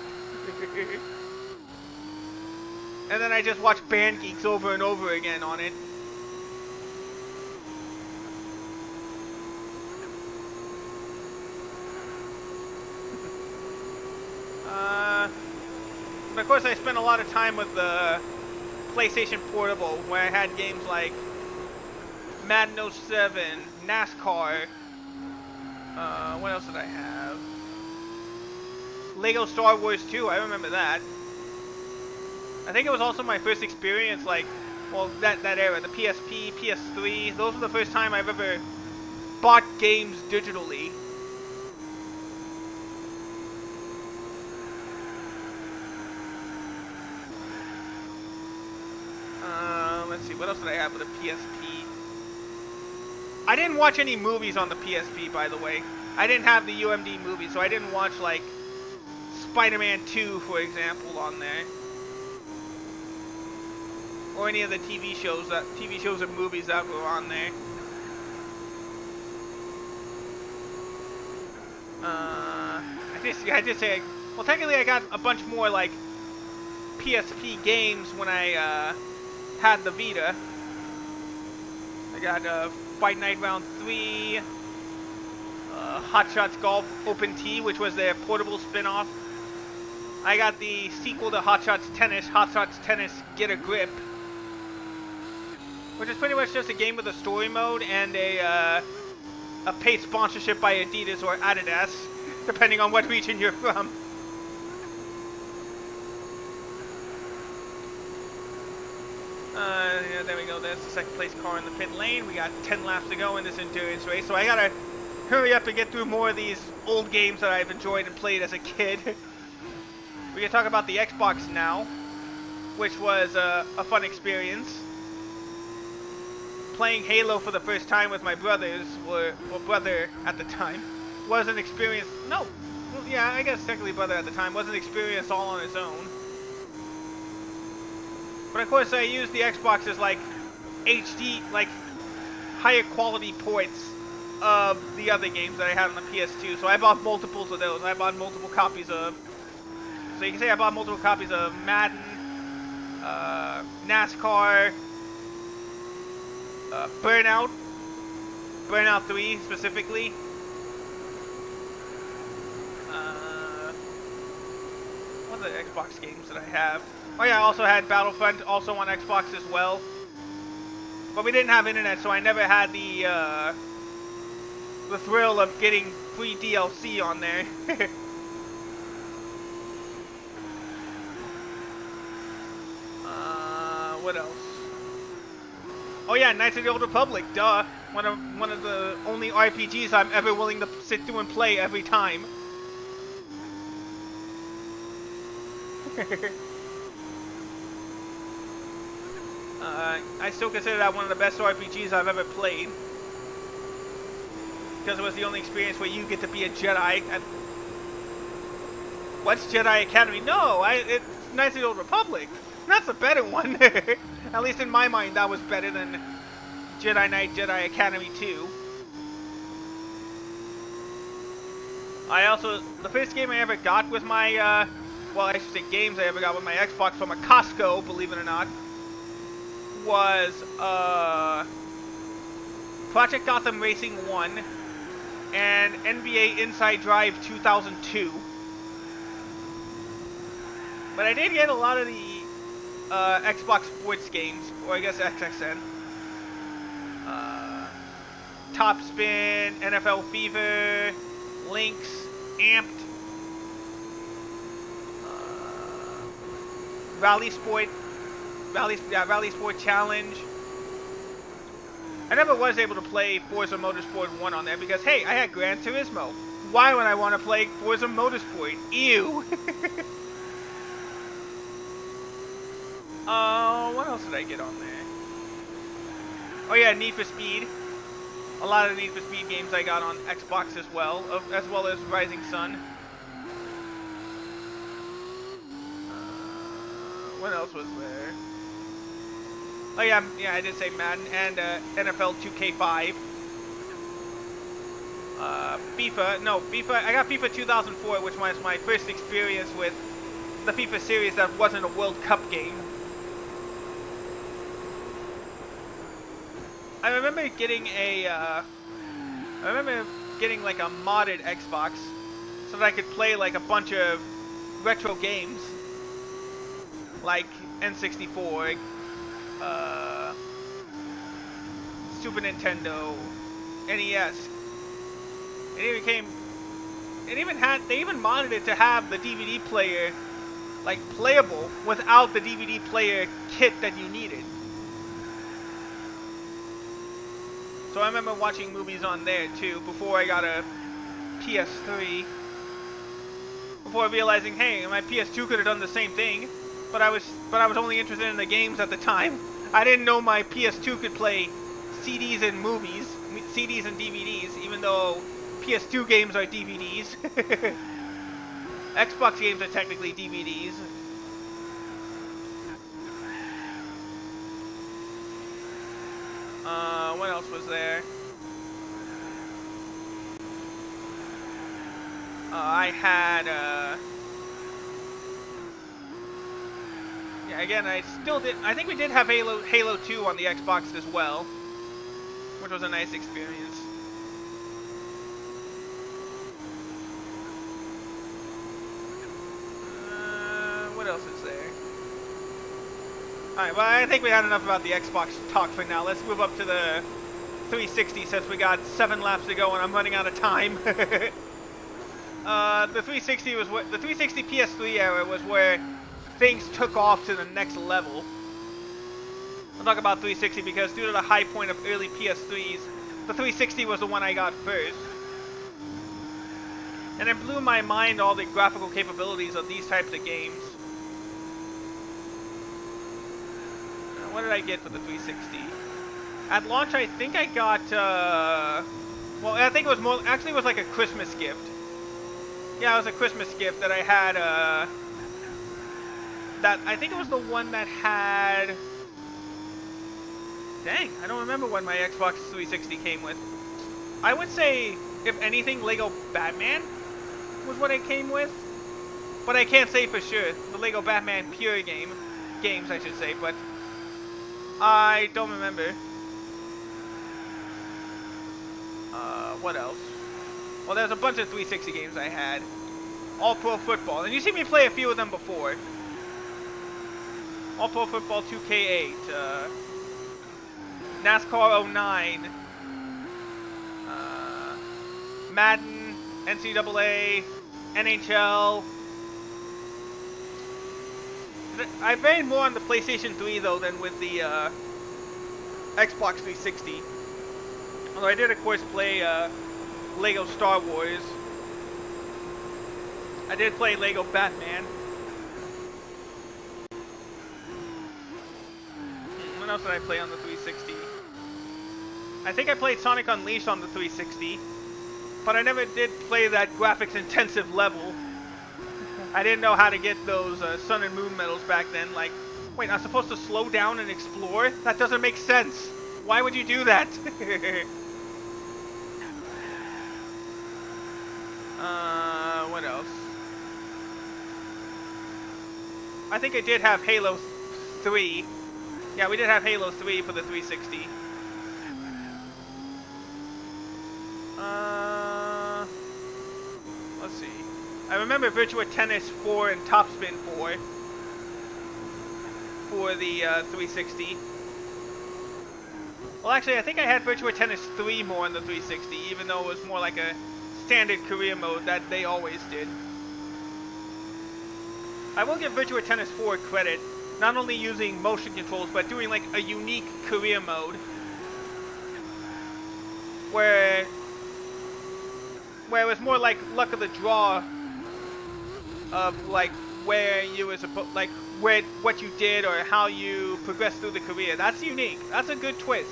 And then I just watch Band Geeks over and over again on it. Of course, I spent a lot of time with the PlayStation Portable, where I had games like Madden 07, NASCAR. What else did I have? Lego Star Wars 2, I remember that. I think it was also my first experience, like, well, that era, the PSP, PS3. Those were the first time I've ever bought games digitally. Let's see, what else did I have with the PSP? I didn't watch any movies on the PSP, by the way. I didn't have the UMD movies, so I didn't watch, like, Spider-Man 2, for example, on there. Or any of the TV shows and movies that were on there. I just say, well, technically I got a bunch more, like, PSP games when I, had the Vita. I got Fight Night Round 3, Hot Shots Golf Open T, which was their portable spin-off. I got the sequel to Hot Shots Tennis, Hot Shots Tennis Get a Grip, which is pretty much just a game with a story mode and a paid sponsorship by Adidas or Adidas, depending on what region you're from. Yeah, there we go. There's the second place car in the pit lane. We got 10 laps to go in this endurance race, so I gotta hurry up and get through more of these old games that I've enjoyed and played as a kid. We can talk about the Xbox now, which was a fun experience. Playing Halo for the first time with my brothers, or brother at the time, was an experience. No, yeah, I guess technically brother at the time. Wasn't experienced all on his own. But of course, I used the Xbox as like HD, like higher quality ports of the other games that I had on the PS2. So I bought multiples of those. I bought multiple copies of. So you can say I bought multiple copies of Madden, NASCAR, Burnout 3 specifically. What other Xbox games did I have? Oh yeah, I also had Battlefront, also on Xbox as well. But we didn't have internet, so I never had the thrill of getting free DLC on there. What else? Oh yeah, Knights of the Old Republic, duh. One of the only RPGs I'm ever willing to sit through and play every time. I still consider that one of the best RPGs I've ever played. Because it was the only experience where you get to be a Jedi. What's Jedi Academy? No, it's Knights of the Old Republic. That's a better one. At least in my mind, that was better than Jedi Knight, Jedi Academy 2. The first game I ever got with my, well, I should say games I ever got with my Xbox from a Costco, believe it or not, was, Project Gotham Racing 1 and NBA Inside Drive 2002. But I did get a lot of the Xbox sports games, or I guess XXN. Top Spin, NFL Fever, Lynx, Amped, Rally Sport Challenge. I never was able to play Forza Motorsport 1 on there because, hey, I had Gran Turismo. Why would I want to play Forza Motorsport? Ew. What else did I get on there? Oh yeah, Need for Speed. A lot of Need for Speed games I got on Xbox as well as Rising Sun. What else was there? Oh yeah, I did say Madden and NFL 2K5. FIFA. I got FIFA 2004, which was my first experience with the FIFA series that wasn't a World Cup game. I remember getting like a modded Xbox so that I could play like a bunch of retro games, like N64, Super Nintendo, NES. They even modded it to have the DVD player like playable without the DVD player kit that you needed. So I remember watching movies on there too before I got a PS3. Before realizing, hey, my PS2 could have done the same thing, but I was only interested in the games at the time. I didn't know my PS2 could play CDs and movies, CDs and DVDs, even though PS2 games are DVDs. Xbox games are technically DVDs. What else was there? I had, yeah, again, I think we did have Halo 2 on the Xbox as well, which was a nice experience. What else is there? Alright, well, I think we had enough about the Xbox talk for now. Let's move up to the 360 since we got 7 laps to go and I'm running out of time. The 360 was the 360 PS3 era was where things took off to the next level. I'll talk about 360 because due to the high point of early PS3s, the 360 was the one I got first. And it blew my mind all the graphical capabilities of these types of games. What did I get for the 360? At launch, I think I got, well, I think it was more, actually it was like a Christmas gift. Yeah, it was a Christmas gift that I had, that, I think it was the one that had... Dang, I don't remember what my Xbox 360 came with. I would say, if anything, Lego Batman was what it came with. But I can't say for sure. The Lego Batman Pure games, I should say, but I don't remember. What else? Well, there's a bunch of 360 games I had. All Pro Football, and you see me play a few of them before. All Pro Football 2K8, NASCAR 09, Madden, NCAA, NHL. I played more on the PlayStation 3 though than with the Xbox 360. Although I did of course play Lego Star Wars. I did play Lego Batman. What else did I play on the 360? I think I played Sonic Unleashed on the 360, but I never did play that graphics intensive level. I didn't know how to get those Sun and Moon medals back then. Like, wait, I'm supposed to slow down and explore? That doesn't make sense. Why would you do that? What else? I think I did have Halo 3. Yeah, we did have Halo 3 for the 360. Let's see. I remember Virtua Tennis 4 and Topspin 4 for the 360. Well, actually, I think I had Virtua Tennis 3 more on the 360, even though it was more like a standard career mode that they always did. I will give Virtua Tennis 4 credit, not only using motion controls, but doing like a unique career mode. Where it was more like luck of the draw of like where you were supposed, like what you did or how you progressed through the career. That's unique. That's a good twist.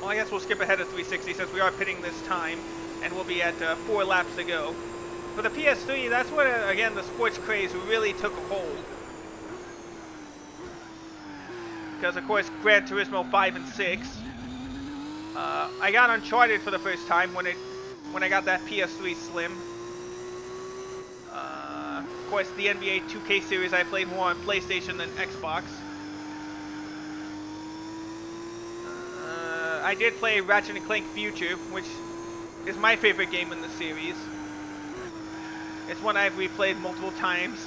Well, I guess we'll skip ahead of 360 since we are pitting this time, and we'll be at 4 laps to go. For the PS3, that's where again the sports craze really took a hold. Because of course, Gran Turismo 5 and 6. I got Uncharted for the first time when I got that PS3 Slim. Of course, the NBA 2K series I played more on PlayStation than Xbox. I did play Ratchet & Clank Future, which is my favorite game in the series. It's one I've replayed multiple times.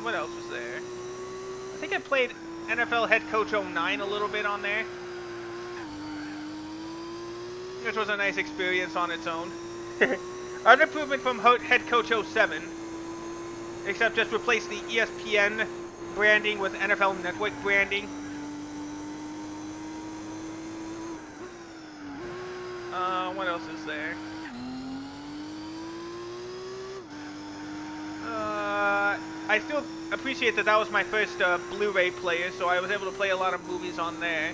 What else was there? I think I played NFL Head Coach 09 a little bit on there. Which was a nice experience on its own. An improvement from Head Coach 07. Except just replace the ESPN branding with NFL Network branding. What else is there? I still appreciate that was my first Blu-ray player, so I was able to play a lot of movies on there.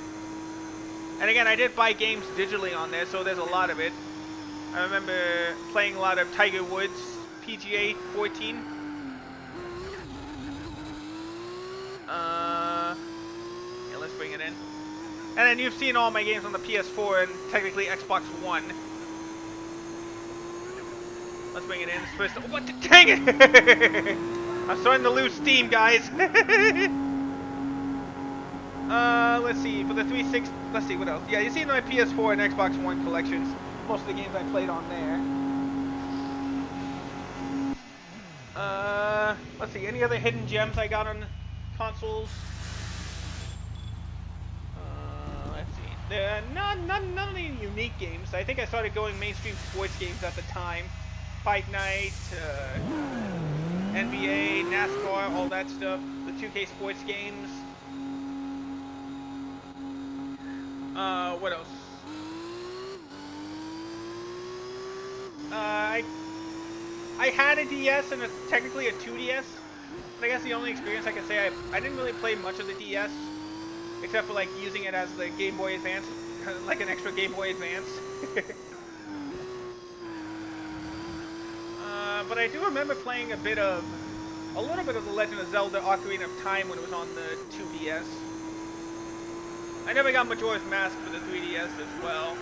And again, I did buy games digitally on there, so there's a lot of it. I remember playing a lot of Tiger Woods, PGA 14. Yeah, let's bring it in. And then you've seen all my games on the PS4 and technically Xbox One. Let's bring it in. First, what the dang it! I'm starting to lose steam, guys. Let's see. For the 360, let's see what else. Yeah, you see my PS4 and Xbox One collections. Most of the games I played on there. Let's see. Any other hidden gems I got on consoles? Let's see. There are none of the unique games. I think I started going mainstream sports games at the time. Fight Night, NBA, NASCAR, all that stuff. The 2K sports games. What else? I had a DS and technically a 2DS. But I guess the only experience I can say I didn't really play much of the DS. except for like using it as the Game Boy Advance, like an extra Game Boy Advance. But I do remember playing a little bit of The Legend of Zelda Ocarina of Time when it was on the 2DS. I never got Majora's Mask for the 3DS as well.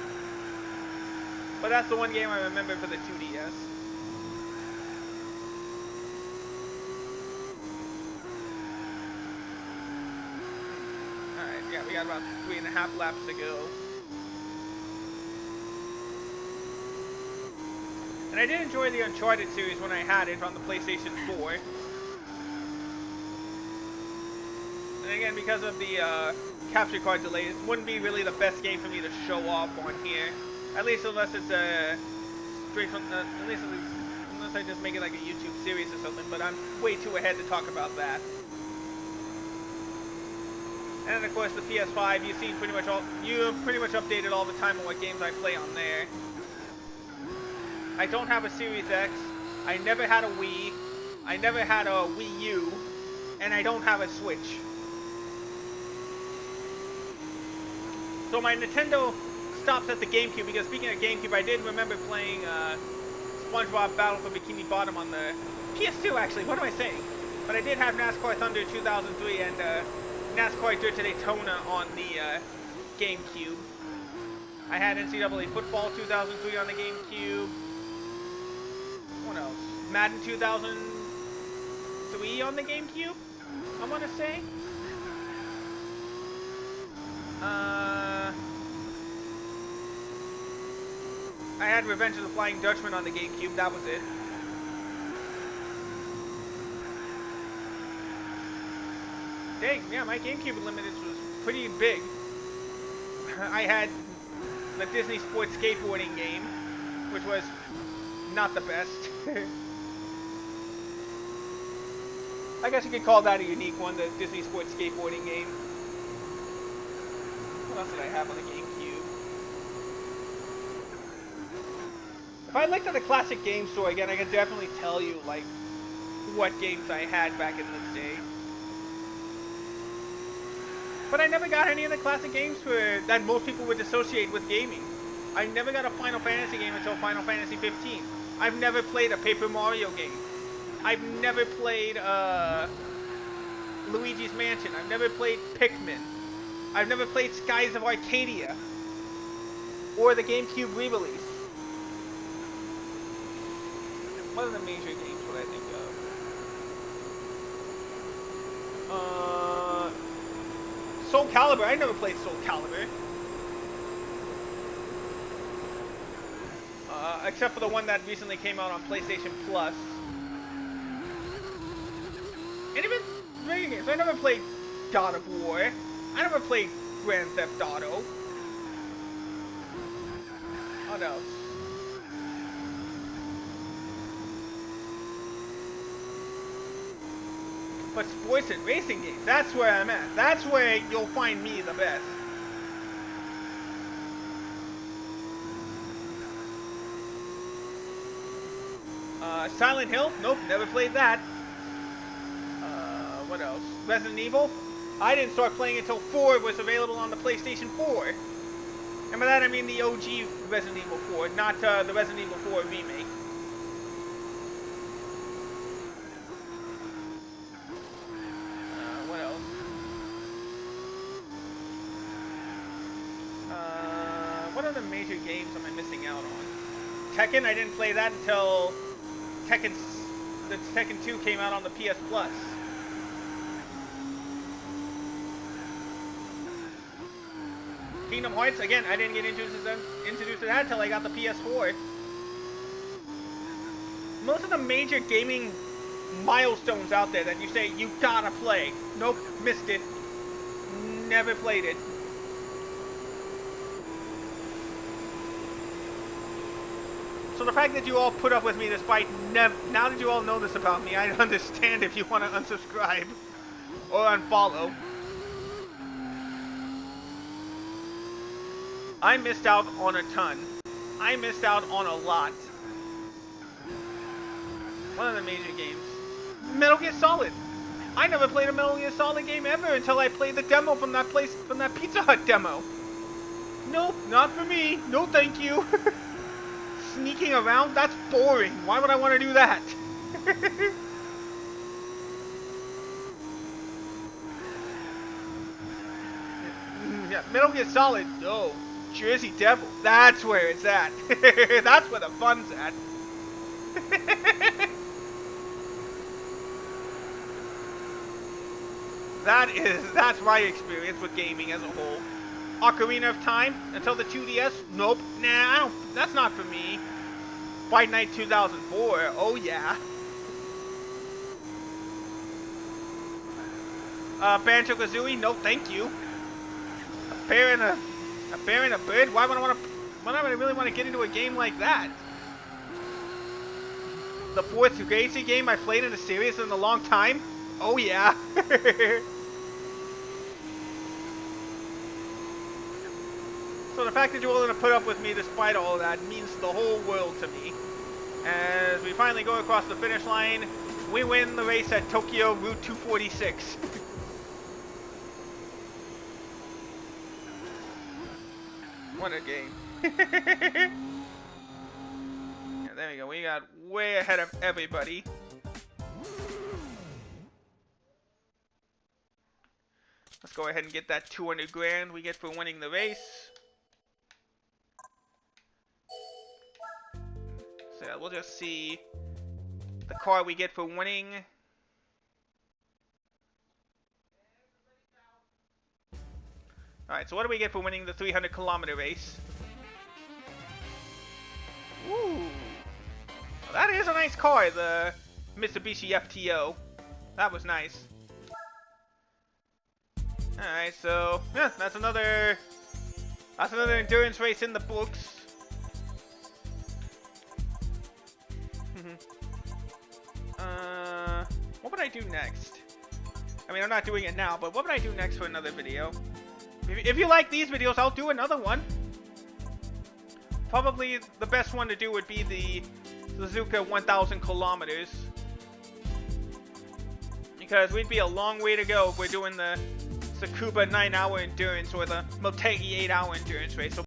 But that's the one game I remember for the 2DS. Alright, yeah, we got about 3.5 laps to go. And I did enjoy the Uncharted series when I had it on the PlayStation 4. And again, because of the capture card delays, it wouldn't be really the best game for me to show off on here. At least unless it's straight from, unless I just make it like a YouTube series or something. But I'm way too ahead to talk about that. And then of course the PS5, you've pretty much updated all the time on what games I play on there. I don't have a Series X. I never had a Wii. I never had a Wii U. And I don't have a Switch. So my Nintendo stops at the GameCube, because speaking of GameCube, I did remember playing SpongeBob Battle for Bikini Bottom on the PS2 actually, what am I saying? But I did have NASCAR Thunder 2003 and NASCAR Dirt to Daytona on the GameCube. I had NCAA Football 2003 on the GameCube. What else? Madden 2003 on the GameCube, I want to say. I had Revenge of the Flying Dutchman on the GameCube, that was it. Dang, yeah, my GameCube Limited was pretty big. I had the Disney Sports Skateboarding game, which was not the best. I guess you could call that a unique one, the Disney Sports Skateboarding game. What else did I have on the GameCube? If I looked at the classic game store again, I could definitely tell you, like, what games I had back in the day. But I never got any of the classic games that most people would associate with gaming. I never got a Final Fantasy game until Final Fantasy 15. I've never played a Paper Mario game. I've never played Luigi's Mansion. I've never played Pikmin. I've never played Skies of Arcadia. Or the GameCube re-release. What are the major games would I think of? Soul Calibur. I never played Soul Calibur. Except for the one that recently came out on PlayStation Plus. And even video games. I never played God of War. I never played Grand Theft Auto. What else? But sports and racing games, that's where I'm at. That's where you'll find me the best. Silent Hill? Nope, never played that. What else? Resident Evil? I didn't start playing until 4 was available on the PlayStation 4. And by that I mean the OG Resident Evil 4, not the Resident Evil 4 remake. What else? What other major games am I missing out on? Tekken? I didn't play that until Tekken 2 came out on the PS Plus. Kingdom Hearts, again, I didn't get introduced to that until I got the PS4. Most of the major gaming milestones out there that you say you gotta play. Nope, missed it. Never played it. So the fact that you all put up with me despite now that you all know this about me, I understand if you want to unsubscribe or unfollow. I missed out on a ton. I missed out on a lot. One of the major games. Metal Gear Solid. I never played a Metal Gear Solid game ever until I played the demo from that Pizza Hut demo. Nope, not for me. No thank you. Sneaking around? That's boring. Why would I want to do that? Yeah, Metal Gear Solid. Oh, Jersey Devil. That's where it's at. That's where the fun's at. That's my experience with gaming as a whole. Ocarina of Time until the 2DS. Nope. Nah, I don't. That's not for me. Fight Night 2004. Oh yeah. Banjo-Kazooie. No, thank you. A bear and a bird. Why would I really want to get into a game like that? The fourth Gracie game I played in a series in a long time. Oh yeah. So the fact that you're willing to put up with me despite all of that means the whole world to me. As we finally go across the finish line, we win the race at Tokyo Route 246. What a game. Yeah, there we go. We got way ahead of everybody. Let's go ahead and get that 200 grand we get for winning the race. So yeah, we'll just see the car we get for winning. Alright, so what do we get for winning the 300-kilometer race? Ooh. Well, that is a nice car, the Mitsubishi FTO. That was nice. Alright, so yeah, that's another endurance race in the books. What would I do next? I mean, I'm not doing it now, but what would I do next for another video? If you like these videos, I'll do another one. Probably the best one to do would be the Suzuka 1000 kilometers. Because we'd be a long way to go if we're doing the Tsukuba 9-hour endurance or the Motegi 8-hour endurance race. So